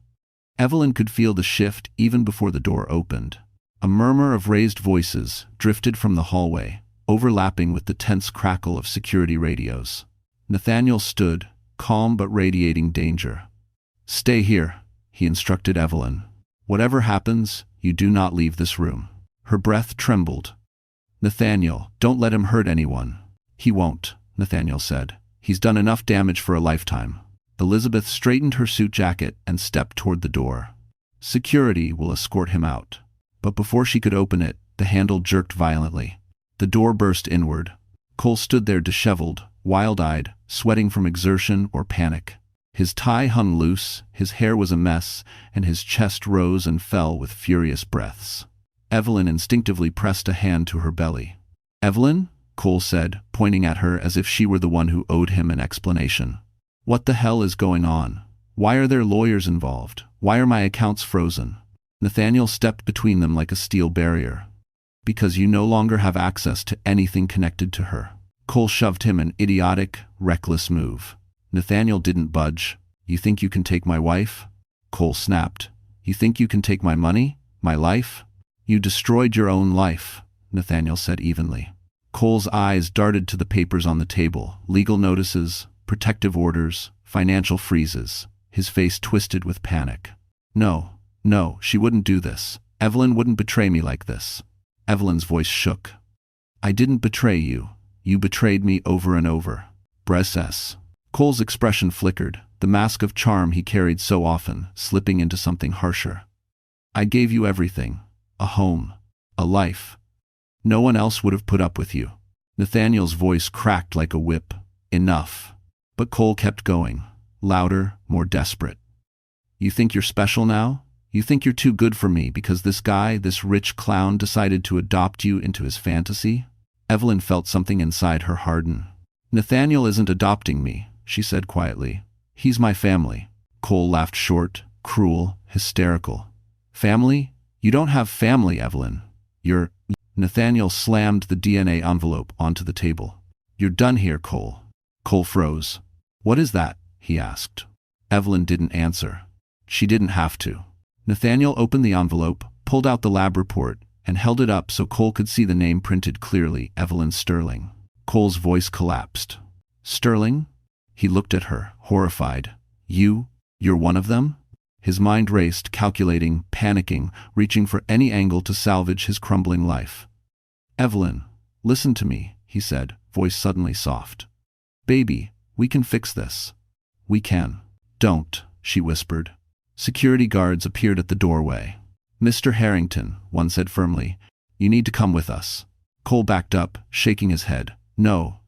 Evelyn could feel the shift even before the door opened. A murmur of raised voices drifted from the hallway, overlapping with the tense crackle of security radios. Nathaniel stood, calm but radiating danger. "Stay here," he instructed Evelyn. "Whatever happens, you do not leave this room." Her breath trembled. "Nathaniel, don't let him hurt anyone." "He won't," Nathaniel said. "He's done enough damage for a lifetime." Elizabeth straightened her suit jacket and stepped toward the door. "Security will escort him out." But before she could open it, the handle jerked violently. The door burst inward. Cole stood there disheveled, wild-eyed, sweating from exertion or panic. His tie hung loose, his hair was a mess, and his chest rose and fell with furious breaths. Evelyn instinctively pressed a hand to her belly. "Evelyn?" Cole said, pointing at her as if she were the one who owed him an explanation. "What the hell is going on? Why are there lawyers involved? Why are my accounts frozen?" Nathaniel stepped between them like a steel barrier. "Because you no longer have access to anything connected to her." Cole shoved him an idiotic, reckless move. Nathaniel didn't budge. "You think you can take my wife?" Cole snapped. "You think you can take my money? My life?" "You destroyed your own life," Nathaniel said evenly. Cole's eyes darted to the papers on the table, legal notices, protective orders, financial freezes. His face twisted with panic. No, she wouldn't do this. Evelyn wouldn't betray me like this." Evelyn's voice shook. "I didn't betray you. You betrayed me over and over. Mistress." Cole's expression flickered, the mask of charm he carried so often, slipping into something harsher. "I gave you everything. A home. A life. No one else would have put up with you." Nathaniel's voice cracked like a whip. "Enough." But Cole kept going, louder, more desperate. "You think you're special now? You think you're too good for me because this guy, this rich clown, decided to adopt you into his fantasy?" Evelyn felt something inside her harden. "Nathaniel isn't adopting me," she said quietly. "He's my family." Cole laughed short, cruel, hysterical. "Family? You don't have family, Evelyn. You're—" Nathaniel slammed the DNA envelope onto the table. "You're done here, Cole." Cole froze. "What is that?" he asked. Evelyn didn't answer. She didn't have to. Nathaniel opened the envelope, pulled out the lab report, and held it up so Cole could see the name printed clearly, Evelyn Sterling. Cole's voice collapsed. "Sterling?" He looked at her, horrified. You're one of them?" His mind raced, calculating, panicking, reaching for any angle to salvage his crumbling life. "Evelyn, listen to me," he said, voice suddenly soft. "Baby, we can fix this. We can." "Don't," she whispered. Security guards appeared at the doorway. "Mr. Harrington," one said firmly, "you need to come with us." Cole backed up, shaking his head. No,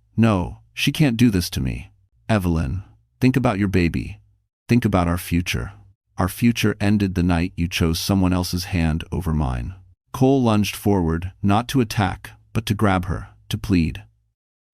she can't do this to me." "Evelyn, think about your baby. Think about our future. Our future ended the night you chose someone else's hand over mine." Cole lunged forward, not to attack, but to grab her, to plead.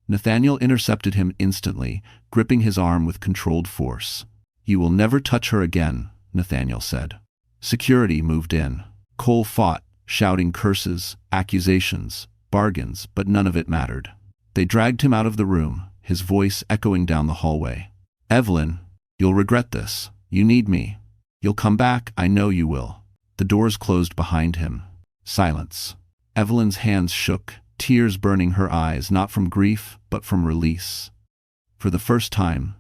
Nathaniel intercepted him instantly, gripping his arm with controlled force. "You will never touch her again," Nathaniel said. Security moved in. Cole fought, shouting curses, accusations, bargains, but none of it mattered. They dragged him out of the room, his voice echoing down the hallway. "Evelyn, you'll regret this. You need me. You'll come back, I know you will." The doors closed behind him. Silence. Evelyn's hands shook, tears burning her eyes, not from grief, but from release. For the first time,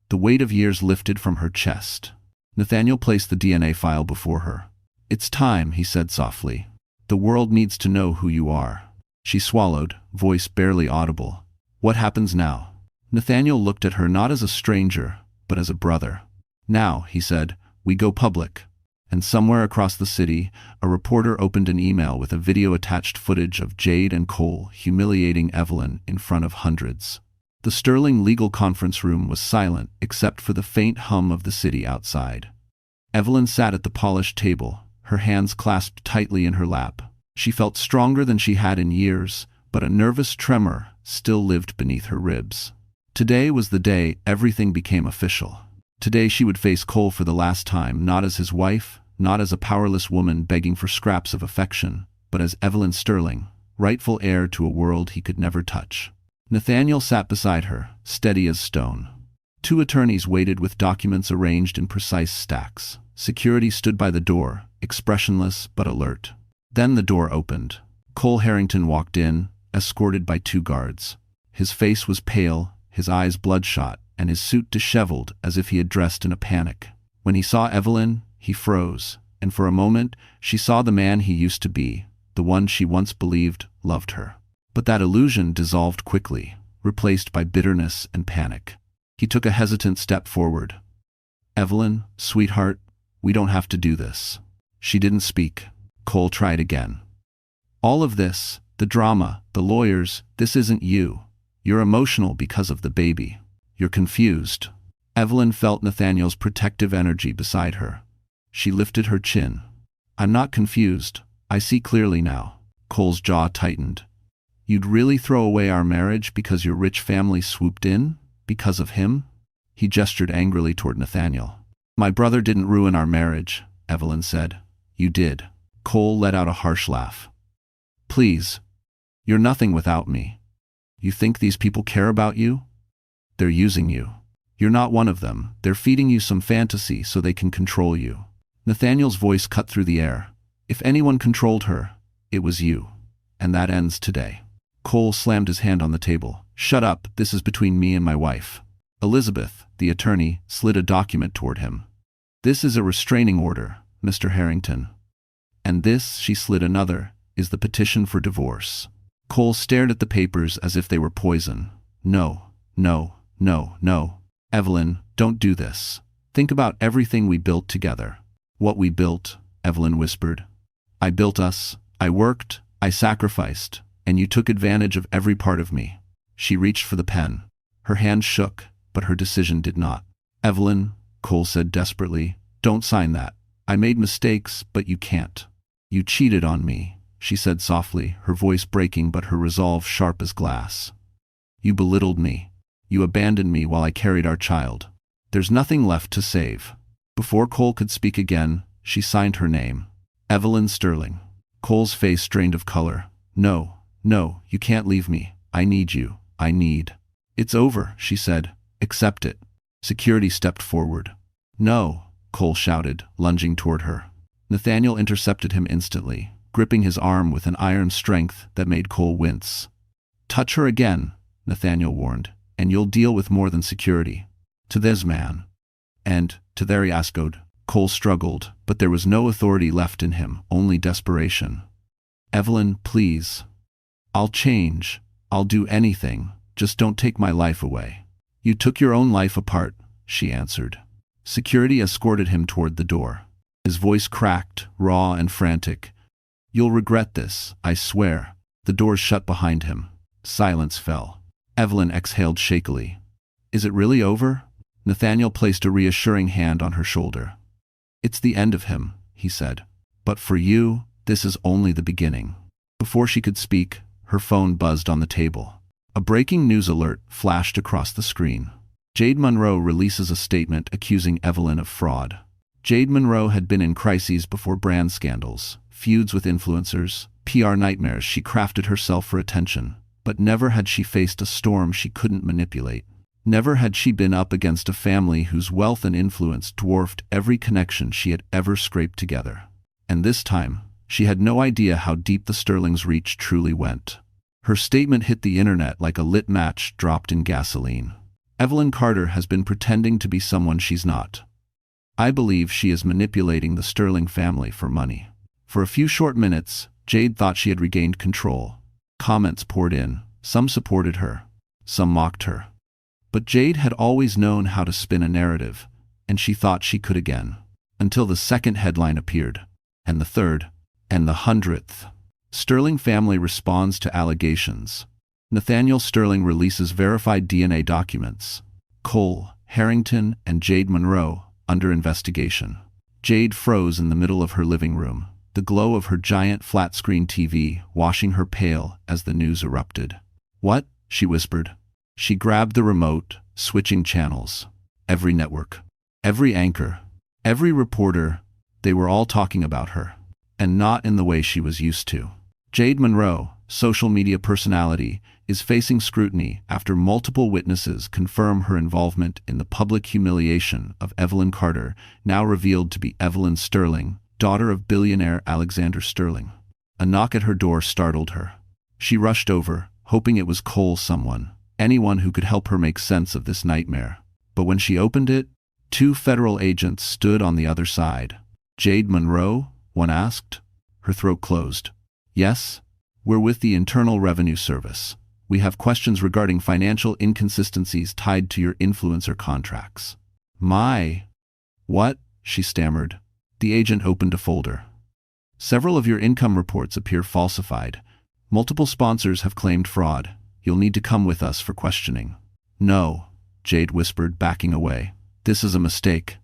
the weight of years lifted from her chest. Nathaniel placed the DNA file before her. "It's time," he said softly. "The world needs to know who you are." She swallowed, voice barely audible. "What happens now?" Nathaniel looked at her not as a stranger, but as a brother. "Now," he said, "we go public." And somewhere across the city, a reporter opened an email with a video-attached footage of Jade and Cole humiliating Evelyn in front of hundreds. The Sterling legal conference room was silent except for the faint hum of the city outside. Evelyn sat at the polished table, her hands clasped tightly in her lap. She felt stronger than she had in years, but a nervous tremor still lived beneath her ribs. Today was the day everything became official. Today she would face Cole for the last time, not as his wife, not as a powerless woman begging for scraps of affection, but as Evelyn Sterling, rightful heir to a world he could never touch. Nathaniel sat beside her, steady as stone. Two attorneys waited with documents arranged in precise stacks. Security stood by the door, expressionless but alert. Then the door opened. Cole Harrington walked in, escorted by 2 guards. His face was pale, his eyes bloodshot, and his suit disheveled as if he had dressed in a panic. When he saw Evelyn, he froze, and for a moment she saw the man he used to be, the one she once believed loved her. But that illusion dissolved quickly, replaced by bitterness and panic. He took a hesitant step forward. "Evelyn, sweetheart, we don't have to do this." She didn't speak. Cole tried again. "All of this, the drama, the lawyers, this isn't you. You're emotional because of the baby. You're confused." Evelyn felt Nathaniel's protective energy beside her. She lifted her chin. "I'm not confused. I see clearly now." Cole's jaw tightened. "You'd really throw away our marriage because your rich family swooped in? Because of him?" He gestured angrily toward Nathaniel. "My brother didn't ruin our marriage," Evelyn said. "You did." Cole let out a harsh laugh. "Please. You're nothing without me. You think these people care about you? They're using you. You're not one of them. They're feeding you some fantasy so they can control you." Nathaniel's voice cut through the air. "If anyone controlled her, it was you. And that ends today." Cole slammed his hand on the table. "Shut up, this is between me and my wife." Elizabeth, the attorney, slid a document toward him. "This is a restraining order, Mr. Harrington. And this," she slid another, "is the petition for divorce." Cole stared at the papers as if they were poison. "No, no, no, no. Evelyn, don't do this. Think about everything we built together." "What we built," Evelyn whispered. "I built us. I worked, I sacrificed, and you took advantage of every part of me." She reached for the pen. Her hand shook, but her decision did not. "Evelyn," Cole said desperately, "don't sign that. I made mistakes, but you can't." "You cheated on me," she said softly, her voice breaking but her resolve sharp as glass. "You belittled me. You abandoned me while I carried our child. There's nothing left to save." Before Cole could speak again, she signed her name. Evelyn Sterling. Cole's face drained of color. "No, no, you can't leave me. I need you. I need." "It's over," she said. "Accept it." Security stepped forward. "No," Cole shouted, lunging toward her. Nathaniel intercepted him instantly, gripping his arm with an iron strength that made Cole wince. "Touch her again," Nathaniel warned, "and you'll deal with more than security." "To this man." "And to there," Ascode. Cole struggled, but there was no authority left in him, only desperation. "Evelyn, please. I'll change. I'll do anything. Just don't take my life away." "You took your own life apart," she answered. Security escorted him toward the door. His voice cracked, raw and frantic. "You'll regret this, I swear." The doors shut behind him. Silence fell. Evelyn exhaled shakily. "Is it really over?" Nathaniel placed a reassuring hand on her shoulder. "It's the end of him," he said. "But for you, this is only the beginning." Before she could speak, her phone buzzed on the table. A breaking news alert flashed across the screen. Jade Monroe releases a statement accusing Evelyn of fraud. Jade Monroe had been in crises before brand scandals, feuds with influencers, PR nightmares she crafted herself for attention, but never had she faced a storm she couldn't manipulate. Never had she been up against a family whose wealth and influence dwarfed every connection she had ever scraped together. And this time, she had no idea how deep the Sterling's reach truly went. Her statement hit the internet like a lit match dropped in gasoline. "Evelyn Carter has been pretending to be someone she's not. I believe she is manipulating the Sterling family for money." For a few short minutes, Jade thought she had regained control. Comments poured in. Some supported her. Some mocked her. But Jade had always known how to spin a narrative, and she thought she could again. Until the second headline appeared, and the third, and the 100th. Sterling family responds to allegations. Nathaniel Sterling releases verified DNA documents. Cole, Harrington, and Jade Monroe under investigation. Jade froze in the middle of her living room, the glow of her giant flat-screen TV washing her pale as the news erupted. "What?" she whispered. She grabbed the remote, switching channels. Every network, every anchor, every reporter, they were all talking about her. And not in the way she was used to. Jade Monroe, social media personality, is facing scrutiny after multiple witnesses confirm her involvement in the public humiliation of Evelyn Carter, now revealed to be Evelyn Sterling, daughter of billionaire Alexander Sterling. A knock at her door startled her. She rushed over, hoping it was Cole, anyone who could help her make sense of this nightmare. But when she opened it, 2 federal agents stood on the other side. "Jade Monroe?" one asked. Her throat closed. "Yes, we're with the Internal Revenue Service. We have questions regarding financial inconsistencies tied to your influencer contracts." "My... what?" she stammered. The agent opened a folder. "Several of your income reports appear falsified. Multiple sponsors have claimed fraud. You'll need to come with us for questioning." "No," Jade whispered, backing away. "This is a mistake.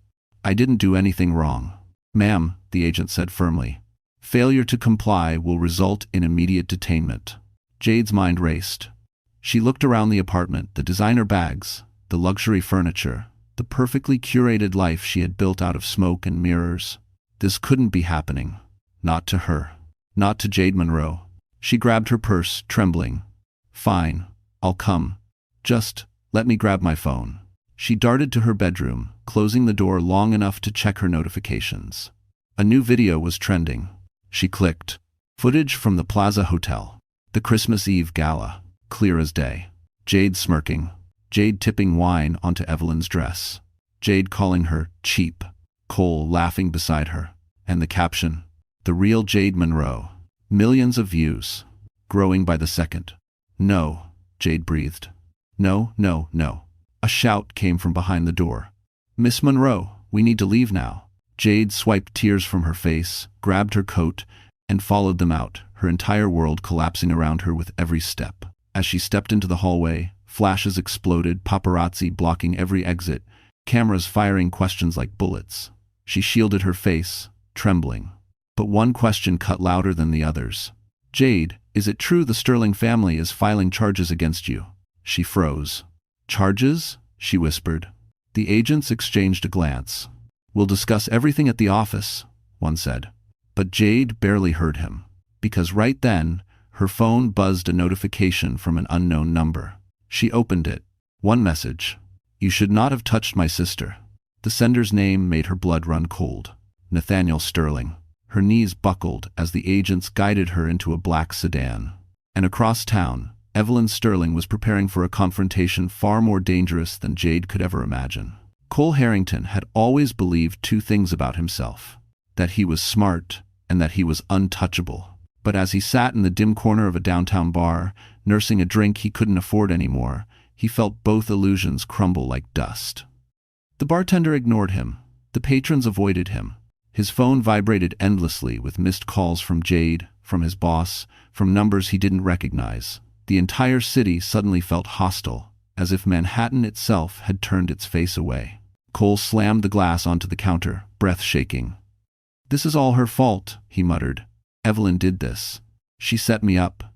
I didn't do anything wrong." "Ma'am," the agent said firmly, "failure to comply will result in immediate detainment." Jade's mind raced. She looked around the apartment, the designer bags, the luxury furniture, the perfectly curated life she had built out of smoke and mirrors. This couldn't be happening. Not to her. Not to Jade Monroe. She grabbed her purse, trembling. "Fine, I'll come. Just let me grab my phone." She darted to her bedroom, closing the door long enough to check her notifications. A new video was trending. She clicked. Footage from the Plaza Hotel. The Christmas Eve gala. Clear as day. Jade smirking. Jade tipping wine onto Evelyn's dress. Jade calling her cheap. Cole laughing beside her. And the caption, "The real Jade Monroe." Millions of views. Growing by the second. "No," Jade breathed. "No, no, no." A shout came from behind the door. "Miss Monroe, we need to leave now." Jade swiped tears from her face, grabbed her coat, and followed them out, her entire world collapsing around her with every step. As she stepped into the hallway, flashes exploded, paparazzi blocking every exit, cameras firing questions like bullets. She shielded her face, trembling. But one question cut louder than the others. "Jade, is it true the Sterling family is filing charges against you?" She froze. "Charges?" she whispered. The agents exchanged a glance. "We'll discuss everything at the office," one said. But Jade barely heard him, because right then, her phone buzzed a notification from an unknown number. She opened it. One message. "You should not have touched my sister." The sender's name made her blood run cold. Nathaniel Sterling. Her knees buckled as the agents guided her into a black sedan. And across town, Evelyn Sterling was preparing for a confrontation far more dangerous than Jade could ever imagine. Cole Harrington had always believed 2 things about himself: that he was smart and that he was untouchable. But as he sat in the dim corner of a downtown bar, nursing a drink he couldn't afford anymore, he felt both illusions crumble like dust. The bartender ignored him. The patrons avoided him. His phone vibrated endlessly with missed calls from Jade, from his boss, from numbers he didn't recognize. The entire city suddenly felt hostile, as if Manhattan itself had turned its face away. Cole slammed the glass onto the counter, breath shaking. "This is all her fault," he muttered. "Evelyn did this. She set me up.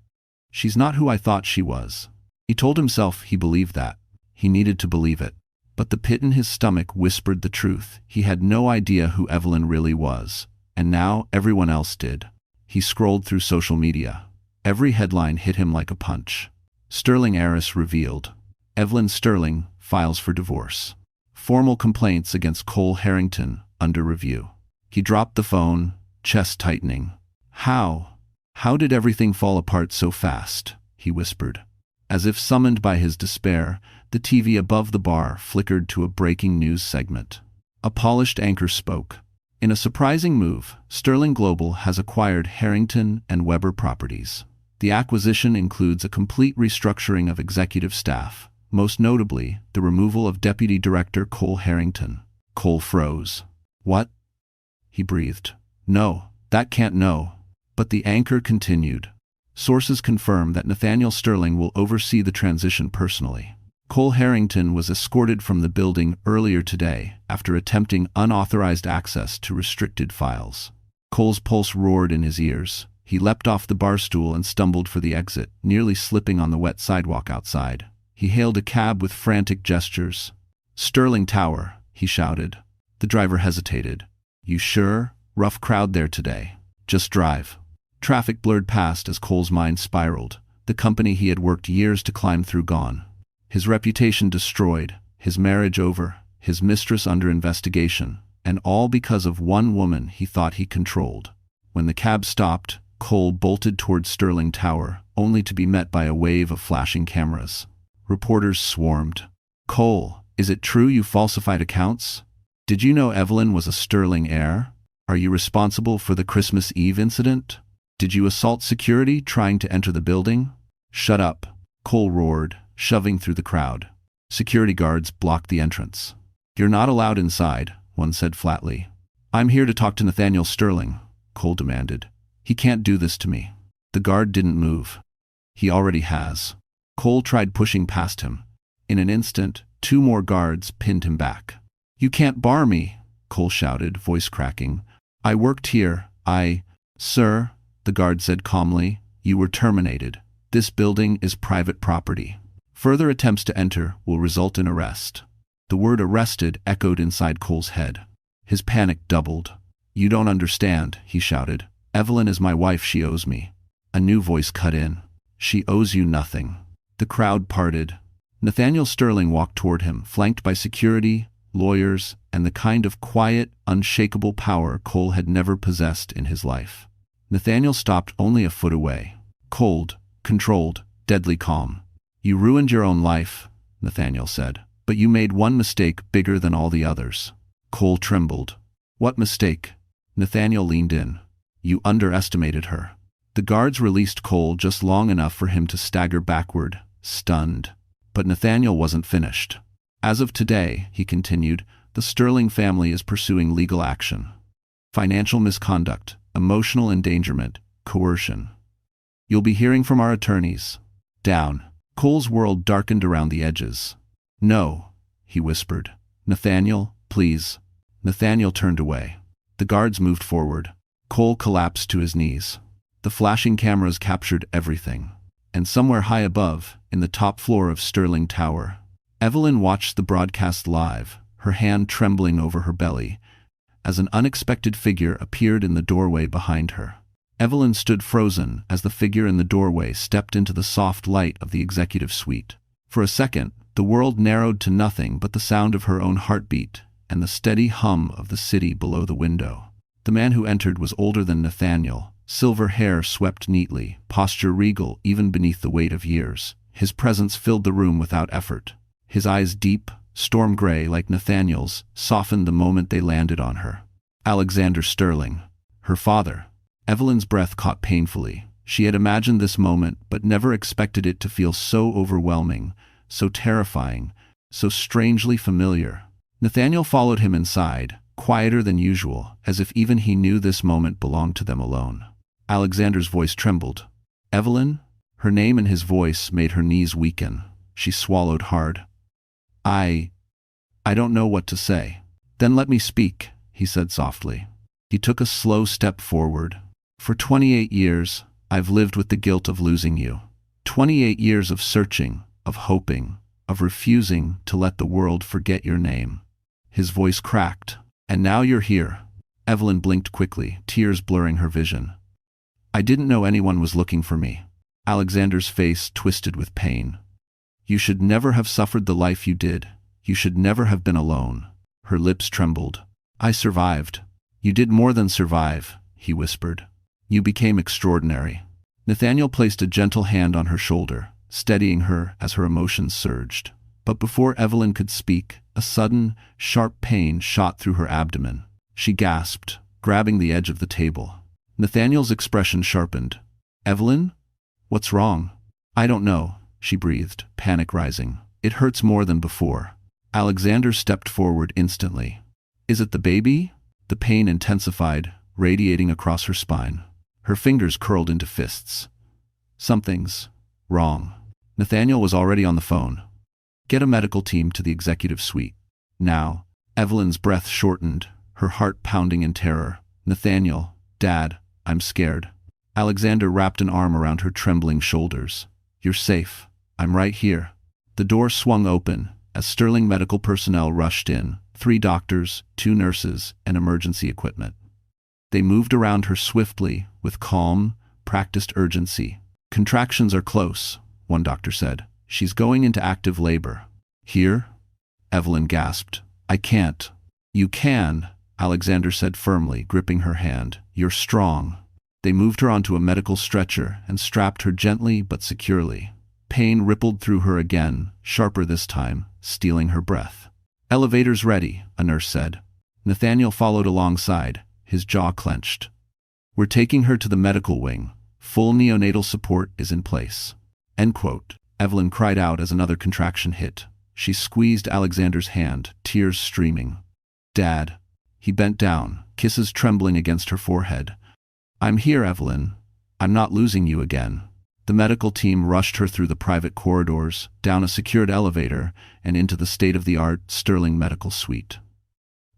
She's not who I thought she was." He told himself he believed that. He needed to believe it. But the pit in his stomach whispered the truth. He had no idea who Evelyn really was, and now everyone else did. He scrolled through social media. Every headline hit him like a punch. Sterling heiress revealed. Evelyn Sterling files for divorce. Formal complaints against Cole Harrington under review. He dropped the phone, chest tightening. How did everything fall apart so fast?" he whispered. As if summoned by his despair, the TV above the bar flickered to a breaking news segment. A polished anchor spoke. "In a surprising move, Sterling Global has acquired Harrington and Weber Properties. The acquisition includes a complete restructuring of executive staff, most notably the removal of Deputy Director Cole Harrington." Cole froze. "What?" he breathed. "No, that can't no." But the anchor continued. "Sources confirm that Nathaniel Sterling will oversee the transition personally." Cole Harrington was escorted from the building earlier today after attempting unauthorized access to restricted files. Cole's pulse roared in his ears. He leapt off the bar stool and stumbled for the exit, nearly slipping on the wet sidewalk outside. He hailed a cab with frantic gestures. "Sterling Tower," he shouted. The driver hesitated. "You sure? Rough crowd there today. Just drive." Traffic blurred past as Cole's mind spiraled. The company he had worked years to climb through gone. His reputation destroyed, his marriage over, his mistress under investigation, and all because of one woman he thought he controlled. When the cab stopped, Cole bolted towards Sterling Tower, only to be met by a wave of flashing cameras. Reporters swarmed. "Cole, is it true you falsified accounts? Did you know Evelyn was a Sterling heir? Are you responsible for the Christmas Eve incident? Did you assault security trying to enter the building?" "Shut up," Cole roared, shoving through the crowd. Security guards blocked the entrance. "You're not allowed inside," one said flatly. "I'm here to talk to Nathaniel Sterling," Cole demanded. "He can't do this to me." The guard didn't move. "He already has." Cole tried pushing past him. In an instant, 2 more guards pinned him back. "You can't bar me," Cole shouted, voice cracking. "I worked here. Sir," the guard said calmly, "you were terminated. This building is private property. Further attempts to enter will result in arrest." The word arrested echoed inside Cole's head. His panic doubled. "You don't understand," he shouted. "Evelyn is my wife. She owes me." A new voice cut in. "She owes you nothing." The crowd parted. Nathaniel Sterling walked toward him, flanked by security, lawyers, and the kind of quiet, unshakable power Cole had never possessed in his life. Nathaniel stopped only a foot away. Cold, controlled, deadly calm. "You ruined your own life," Nathaniel said, "but you made one mistake bigger than all the others." Cole trembled. "What mistake?" Nathaniel leaned in. "You underestimated her." The guards released Cole just long enough for him to stagger backward, stunned. But Nathaniel wasn't finished. "As of today," he continued, "the Sterling family is pursuing legal action. Financial misconduct, emotional endangerment, coercion. You'll be hearing from our attorneys." Down. Cole's world darkened around the edges. "No," he whispered. "Nathaniel, please." Nathaniel turned away. The guards moved forward. Cole collapsed to his knees. The flashing cameras captured everything. And somewhere high above, in the top floor of Sterling Tower, Evelyn watched the broadcast live, her hand trembling over her belly, as an unexpected figure appeared in the doorway behind her. Evelyn stood frozen as the figure in the doorway stepped into the soft light of the executive suite. For a second, the world narrowed to nothing but the sound of her own heartbeat and the steady hum of the city below the window. The man who entered was older than Nathaniel, silver hair swept neatly, posture regal even beneath the weight of years. His presence filled the room without effort. His eyes, deep, storm gray like Nathaniel's, softened the moment they landed on her. Alexander Sterling. Her father. Evelyn's breath caught painfully. She had imagined this moment, but never expected it to feel so overwhelming, so terrifying, so strangely familiar. Nathaniel followed him inside, quieter than usual, as if even he knew this moment belonged to them alone. Alexander's voice trembled. "Evelyn?" Her name and his voice made her knees weaken. She swallowed hard. I don't know what to say." "Then let me speak," he said softly. He took a slow step forward. "For 28 years, I've lived with the guilt of losing you. 28 years of searching, of hoping, of refusing to let the world forget your name." His voice cracked. "And now you're here." Evelyn blinked quickly, tears blurring her vision. "I didn't know anyone was looking for me." Alexander's face twisted with pain. "You should never have suffered the life you did. You should never have been alone." Her lips trembled. "I survived." "You did more than survive," he whispered. "You became extraordinary." Nathaniel placed a gentle hand on her shoulder, steadying her as her emotions surged. But before Evelyn could speak, a sudden, sharp pain shot through her abdomen. She gasped, grabbing the edge of the table. Nathaniel's expression sharpened. "Evelyn? What's wrong?" "I don't know," she breathed, panic rising. "It hurts more than before." Alexander stepped forward instantly. "Is it the baby?" The pain intensified, radiating across her spine. Her fingers curled into fists. "Something's wrong." Nathaniel was already on the phone. "Get a medical team to the executive suite. Now." Evelyn's breath shortened, her heart pounding in terror. "Nathaniel, Dad, I'm scared." Alexander wrapped an arm around her trembling shoulders. "You're safe. I'm right here." The door swung open as Sterling medical personnel rushed in, 3 doctors, 2 nurses, and emergency equipment. They moved around her swiftly, with calm, practiced urgency. "Contractions are close," one doctor said. "She's going into active labor." "Here?" Evelyn gasped. "I can't." "You can," Alexander said firmly, gripping her hand. "You're strong." They moved her onto a medical stretcher and strapped her gently but securely. Pain rippled through her again, sharper this time, stealing her breath. "Elevator's ready," a nurse said. Nathaniel followed alongside, his jaw clenched. "We're taking her to the medical wing. Full neonatal support is in place." End quote. Evelyn cried out as another contraction hit. She squeezed Alexander's hand, tears streaming. "Dad." He bent down, kisses trembling against her forehead. "I'm here, Evelyn. I'm not losing you again." The medical team rushed her through the private corridors, down a secured elevator, and into the state-of-the-art Sterling medical suite.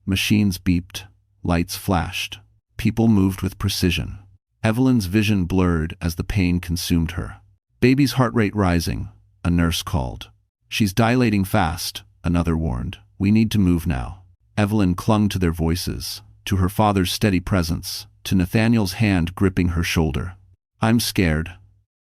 Machines beeped, lights flashed. People moved with precision. Evelyn's vision blurred as the pain consumed her. "Baby's heart rate rising," a nurse called. "She's dilating fast," another warned. "We need to move now." Evelyn clung to their voices, to her father's steady presence, to Nathaniel's hand gripping her shoulder. "I'm scared,"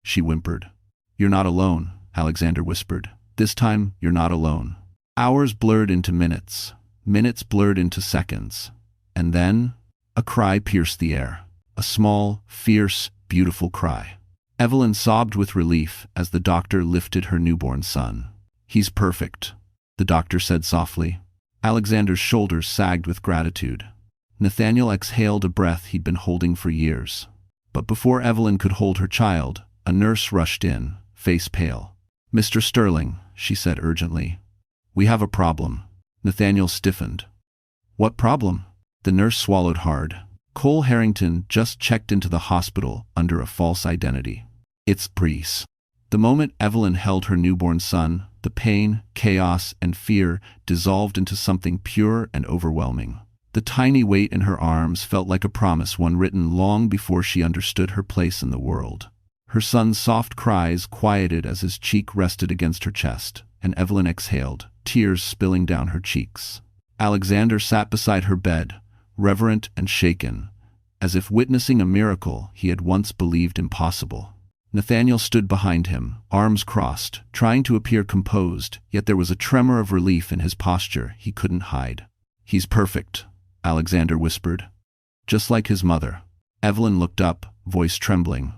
she whimpered. "You're not alone," Alexander whispered. "This time, you're not alone." Hours blurred into minutes, minutes blurred into seconds. And then, a cry pierced the air. A small, fierce, beautiful cry. Evelyn sobbed with relief as the doctor lifted her newborn son. "He's perfect," the doctor said softly. Alexander's shoulders sagged with gratitude. Nathaniel exhaled a breath he'd been holding for years. But before Evelyn could hold her child, a nurse rushed in, face pale. "Mr. Sterling," she said urgently. "We have a problem." Nathaniel stiffened. "What problem?" The nurse swallowed hard. "Cole Harrington just checked into the hospital under a false identity. It's Breeze." The moment Evelyn held her newborn son, the pain, chaos, and fear dissolved into something pure and overwhelming. The tiny weight in her arms felt like a promise, one written long before she understood her place in the world. Her son's soft cries quieted as his cheek rested against her chest, and Evelyn exhaled, tears spilling down her cheeks. Alexander sat beside her bed, reverent and shaken, as if witnessing a miracle he had once believed impossible. Nathaniel stood behind him, arms crossed, trying to appear composed, yet there was a tremor of relief in his posture he couldn't hide. "He's perfect," Alexander whispered. "Just like his mother." Evelyn looked up, voice trembling.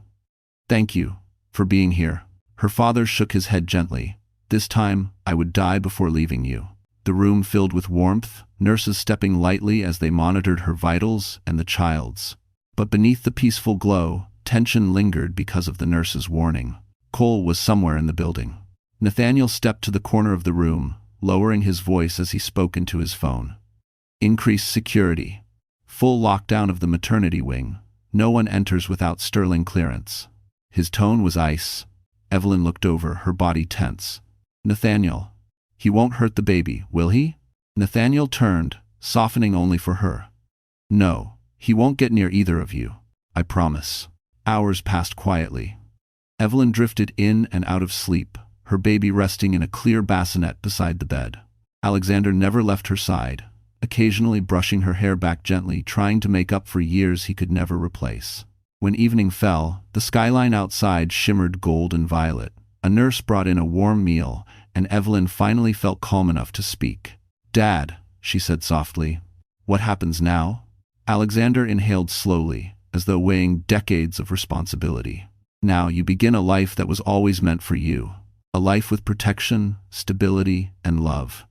"Thank you for being here." Her father shook his head gently. "This time, I would die before leaving you." The room filled with warmth, nurses stepping lightly as they monitored her vitals and the child's. But beneath the peaceful glow, tension lingered because of the nurse's warning. Cole was somewhere in the building. Nathaniel stepped to the corner of the room, lowering his voice as he spoke into his phone. "Increased security. Full lockdown of the maternity wing. No one enters without Sterling clearance." His tone was ice. Evelyn looked over, her body tense. "Nathaniel, he won't hurt the baby, will he?" Nathaniel turned, softening only for her. "No, he won't get near either of you. I promise." Hours passed quietly. Evelyn drifted in and out of sleep, her baby resting in a clear bassinet beside the bed. Alexander never left her side, occasionally brushing her hair back gently, trying to make up for years he could never replace. When evening fell, the skyline outside shimmered gold and violet. A nurse brought in a warm meal, and Evelyn finally felt calm enough to speak. "Dad," she said softly, "what happens now?" Alexander inhaled slowly, as though weighing decades of responsibility. "Now you begin a life that was always meant for you. A life with protection, stability, and love."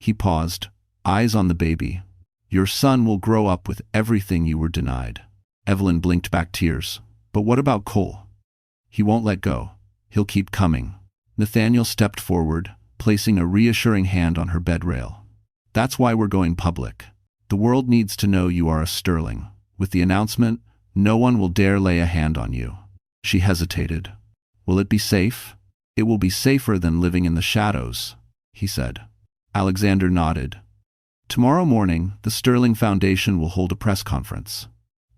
He paused, eyes on the baby. "Your son will grow up with everything you were denied." Evelyn blinked back tears. "But what about Cole?" "He won't let go. He'll keep coming." Nathaniel stepped forward, placing a reassuring hand on her bed rail. "That's why we're going public. The world needs to know you are a Sterling. With the announcement, no one will dare lay a hand on you." She hesitated. "Will it be safe?" "It will be safer than living in the shadows," he said. Alexander nodded. "Tomorrow morning, the Sterling Foundation will hold a press conference.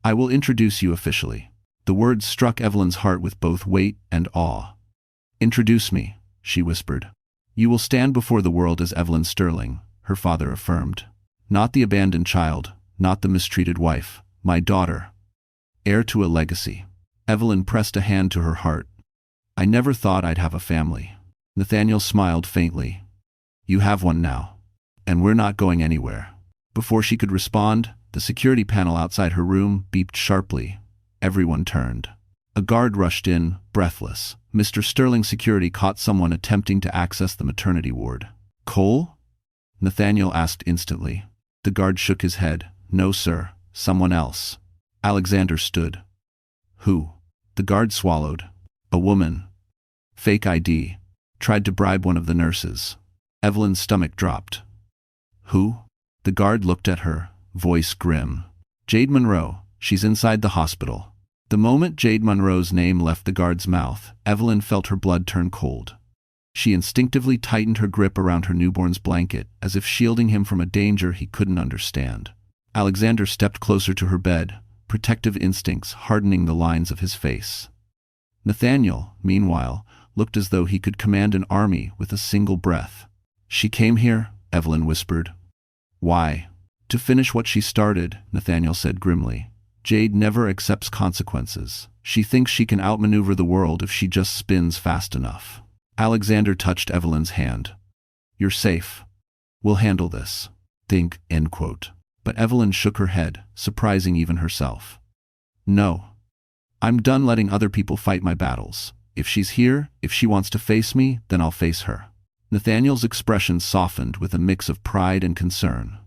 I will introduce you officially." The words struck Evelyn's heart with both weight and awe. "Introduce me," she whispered. "You will stand before the world as Evelyn Sterling," her father affirmed. "Not the abandoned child, not the mistreated wife, my daughter. Heir to a legacy." Evelyn pressed a hand to her heart. "I never thought I'd have a family." Nathaniel smiled faintly. "You have one now. And we're not going anywhere." Before she could respond, the security panel outside her room beeped sharply. Everyone turned. A guard rushed in, breathless. Mr. Sterling's security caught someone attempting to access the maternity ward. Cole? Nathaniel asked instantly. The guard shook his head. No, sir. Someone else. Alexander stood. Who? The guard swallowed. A woman. Fake ID. Tried to bribe one of the nurses. Evelyn's stomach dropped. Who? The guard looked at her, voice grim. Jade Monroe. She's inside the hospital. The moment Jade Monroe's name left the guard's mouth, Evelyn felt her blood turn cold. She instinctively tightened her grip around her newborn's blanket, as if shielding him from a danger he couldn't understand. Alexander stepped closer to her bed, protective instincts hardening the lines of his face. Nathaniel, meanwhile, looked as though he could command an army with a single breath. She came here, Evelyn whispered. Why? To finish what she started, Nathaniel said grimly. Jade never accepts consequences. She thinks she can outmaneuver the world if she just spins fast enough. Alexander touched Evelyn's hand. You're safe. We'll handle this. Think, end quote. But Evelyn shook her head, surprising even herself. No. I'm done letting other people fight my battles. If she's here, if she wants to face me, then I'll face her. Nathaniel's expression softened with a mix of pride and concern.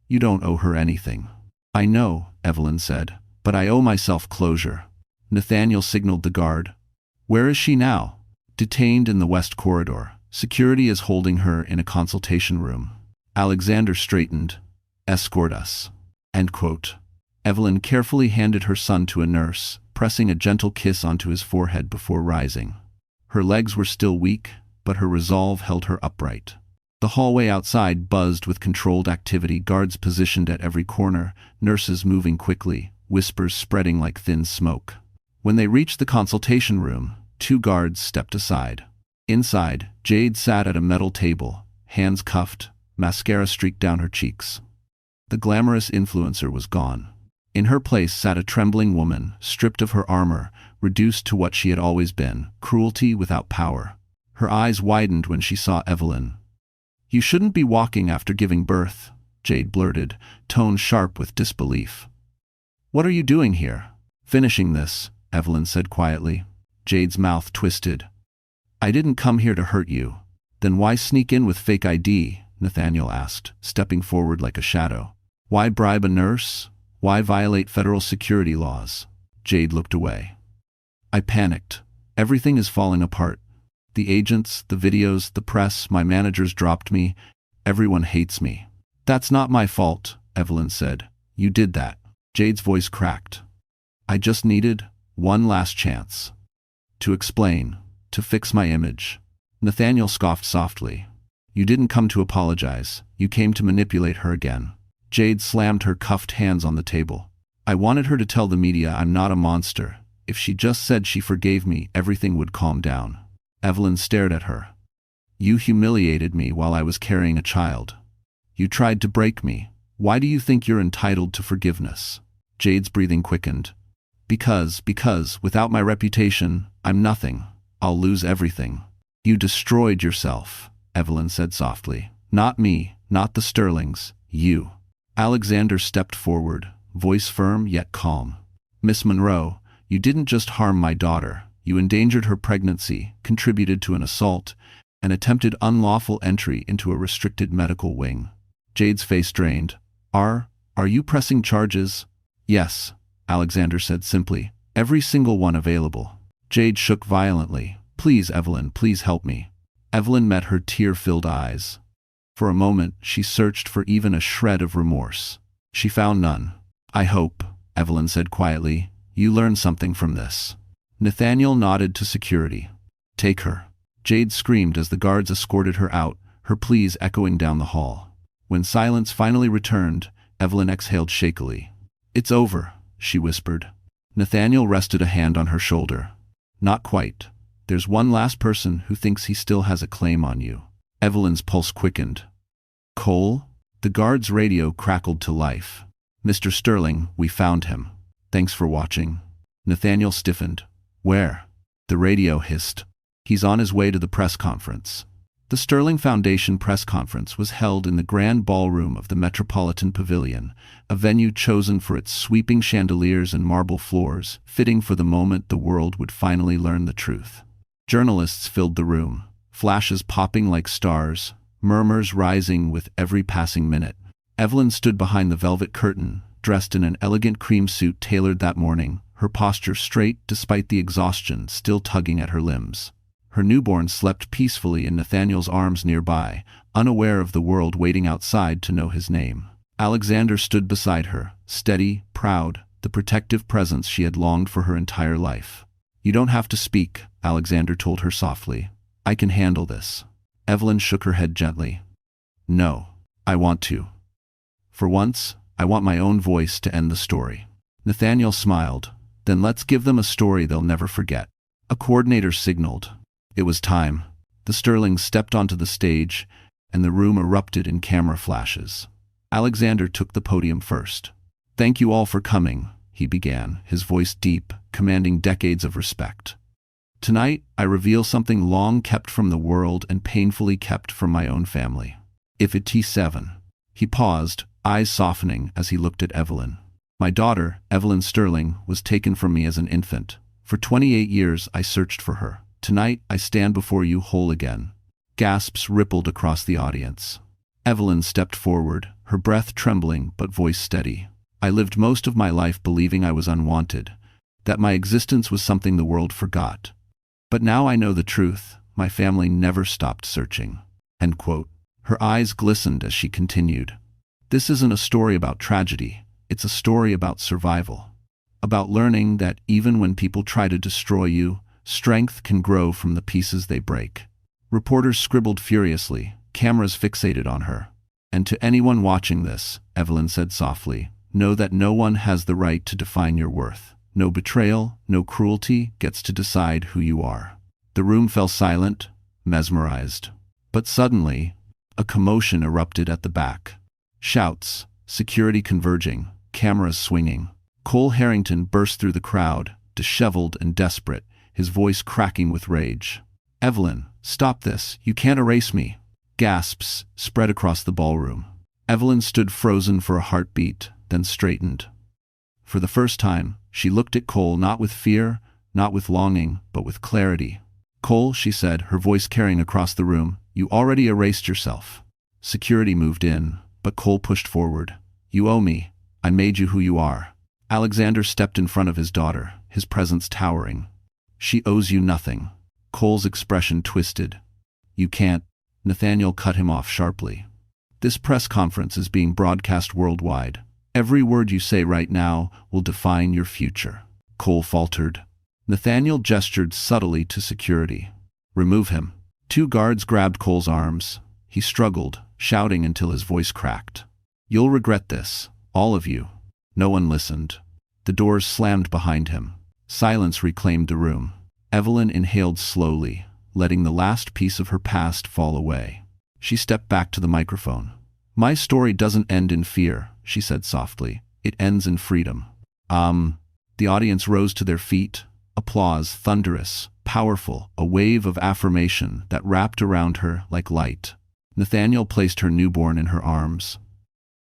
You don't owe her anything. I know, Evelyn said, but I owe myself closure. Nathaniel signaled the guard. Where is she now? Detained in the west corridor. Security is holding her in a consultation room. Alexander straightened. Escort us. End quote. Evelyn carefully handed her son to a nurse, pressing a gentle kiss onto his forehead before rising. Her legs were still weak, but her resolve held her upright. The hallway outside buzzed with controlled activity, guards positioned at every corner, nurses moving quickly, whispers spreading like thin smoke. When they reached the consultation room, 2 guards stepped aside. Inside, Jade sat at a metal table, hands cuffed, mascara streaked down her cheeks. The glamorous influencer was gone. In her place sat a trembling woman, stripped of her armor, reduced to what she had always been, cruelty without power. Her eyes widened when she saw Evelyn. You shouldn't be walking after giving birth, Jade blurted, tone sharp with disbelief. What are you doing here? Finishing this, Evelyn said quietly. Jade's mouth twisted. I didn't come here to hurt you. Then why sneak in with fake ID? Nathaniel asked, stepping forward like a shadow. Why bribe a nurse? Why violate federal security laws? Jade looked away. I panicked. Everything is falling apart. The agents, the videos, the press, my managers dropped me. Everyone hates me. That's not my fault, Evelyn said. You did that. Jade's voice cracked. I just needed one last chance. To explain, to fix my image. Nathaniel scoffed softly. You didn't come to apologize. You came to manipulate her again. Jade slammed her cuffed hands on the table. I wanted her to tell the media I'm not a monster. If she just said she forgave me, everything would calm down. Evelyn stared at her. You humiliated me while I was carrying a child. You tried to break me. Why do you think you're entitled to forgiveness? Jade's breathing quickened. Because, without my reputation, I'm nothing. I'll lose everything. You destroyed yourself, Evelyn said softly. Not me, not the Sterlings, you. Alexander stepped forward, voice firm yet calm. Miss Monroe, you didn't just harm my daughter. You endangered her pregnancy, contributed to an assault, and attempted unlawful entry into a restricted medical wing. Jade's face drained. Are you pressing charges? Yes, Alexander said simply. Every single one available. Jade shook violently. Please, Evelyn, please help me. Evelyn met her tear-filled eyes. For a moment, she searched for even a shred of remorse. She found none. I hope, Evelyn said quietly, you learned something from this. Nathaniel nodded to security. Take her. Jade screamed as the guards escorted her out, her pleas echoing down the hall. When silence finally returned, Evelyn exhaled shakily. It's over, she whispered. Nathaniel rested a hand on her shoulder. Not quite. There's one last person who thinks he still has a claim on you. Evelyn's pulse quickened. Cole? The guard's radio crackled to life. Mr. Sterling, we found him. Thanks for watching. Nathaniel stiffened. Where? The radio hissed. He's on his way to the press conference. The Sterling Foundation press conference was held in the grand ballroom of the Metropolitan Pavilion, a venue chosen for its sweeping chandeliers and marble floors, fitting for the moment the world would finally learn the truth. Journalists filled the room, flashes popping like stars, murmurs rising with every passing minute. Evelyn stood behind the velvet curtain, dressed in an elegant cream suit tailored that morning, her posture straight despite the exhaustion still tugging at her limbs. Her newborn slept peacefully in Nathaniel's arms nearby, unaware of the world waiting outside to know his name. Alexander stood beside her, steady, proud, the protective presence she had longed for her entire life. "You don't have to speak," Alexander told her softly. "I can handle this." Evelyn shook her head gently. "No, I want to. For once, I want my own voice to end the story." Nathaniel smiled. "Then let's give them a story they'll never forget." A coordinator signaled. It was time. The Sterlings stepped onto the stage, and the room erupted in camera flashes. Alexander took the podium first. "Thank you all for coming," he began, his voice deep, commanding decades of respect. "Tonight, I reveal something long kept from the world and painfully kept from my own family. If it T7. He paused, eyes softening as he looked at Evelyn. "My daughter, Evelyn Sterling, was taken from me as an infant. For 28 years, I searched for her. Tonight, I stand before you whole again." Gasps rippled across the audience. Evelyn stepped forward, her breath trembling but voice steady. "I lived most of my life believing I was unwanted, that my existence was something the world forgot. But now I know the truth. My family never stopped searching." End quote. Her eyes glistened as she continued. "This isn't a story about tragedy. It's a story about survival. About learning that even when people try to destroy you, strength can grow from the pieces they break." Reporters scribbled furiously, cameras fixated on her. "And to anyone watching this," Evelyn said softly, "know that no one has the right to define your worth. No betrayal, no cruelty gets to decide who you are." The room fell silent, mesmerized. But suddenly, a commotion erupted at the back. Shouts, security converging, cameras swinging. Cole Harrington burst through the crowd, disheveled and desperate, his voice cracking with rage. "Evelyn, stop this, you can't erase me." Gasps spread across the ballroom. Evelyn stood frozen for a heartbeat, then straightened. For the first time, she looked at Cole not with fear, not with longing, but with clarity. "Cole," she said, her voice carrying across the room, "you already erased yourself." Security moved in, but Cole pushed forward. "You owe me. I made you who you are." Alexander stepped in front of his daughter, his presence towering. "She owes you nothing." Cole's expression twisted. "You can't." Nathaniel cut him off sharply. "This press conference is being broadcast worldwide. Every word you say right now will define your future." Cole faltered. Nathaniel gestured subtly to security. "Remove him." Two guards grabbed Cole's arms. He struggled, shouting until his voice cracked. "You'll regret this, all of you." No one listened. The doors slammed behind him. Silence reclaimed the room. Evelyn inhaled slowly, letting the last piece of her past fall away. She stepped back to the microphone. "My story doesn't end in fear," she said softly. "It ends in freedom." The audience rose to their feet. Applause, thunderous, powerful, a wave of affirmation that wrapped around her like light. Nathaniel placed her newborn in her arms.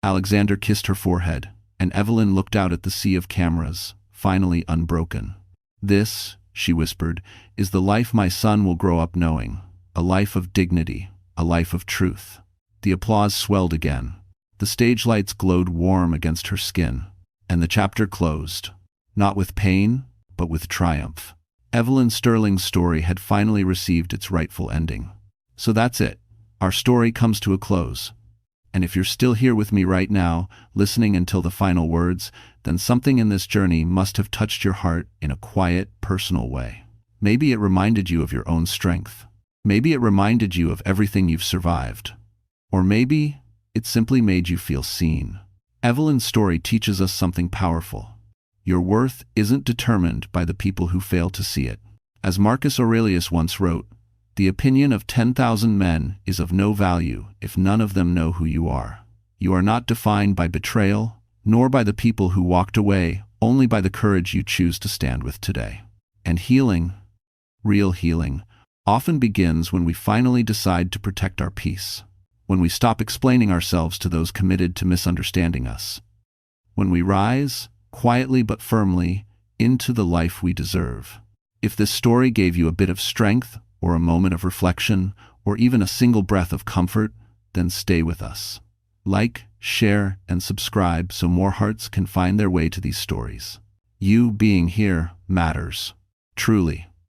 Alexander kissed her forehead, and Evelyn looked out at the sea of cameras, finally unbroken. "This," she whispered, "is the life my son will grow up knowing. A life of dignity, a life of truth." The applause swelled again. The stage lights glowed warm against her skin, and the chapter closed. Not with pain, but with triumph. Evelyn Sterling's story had finally received its rightful ending. So that's it. Our story comes to a close. And if you're still here with me right now, listening until the final words, then something in this journey must have touched your heart in a quiet, personal way. Maybe it reminded you of your own strength. Maybe it reminded you of everything you've survived. Or maybe it simply made you feel seen. Evelyn's story teaches us something powerful. Your worth isn't determined by the people who fail to see it. As Marcus Aurelius once wrote, "The opinion of 10,000 men is of no value if none of them know who you are." You are not defined by betrayal, nor by the people who walked away, only by the courage you choose to stand with today. And healing, real healing, often begins when we finally decide to protect our peace, when we stop explaining ourselves to those committed to misunderstanding us, when we rise, quietly but firmly, into the life we deserve. If this story gave you a bit of strength, or a moment of reflection, or even a single breath of comfort, then stay with us. Like, share, and subscribe so more hearts can find their way to these stories. You being here matters. Truly.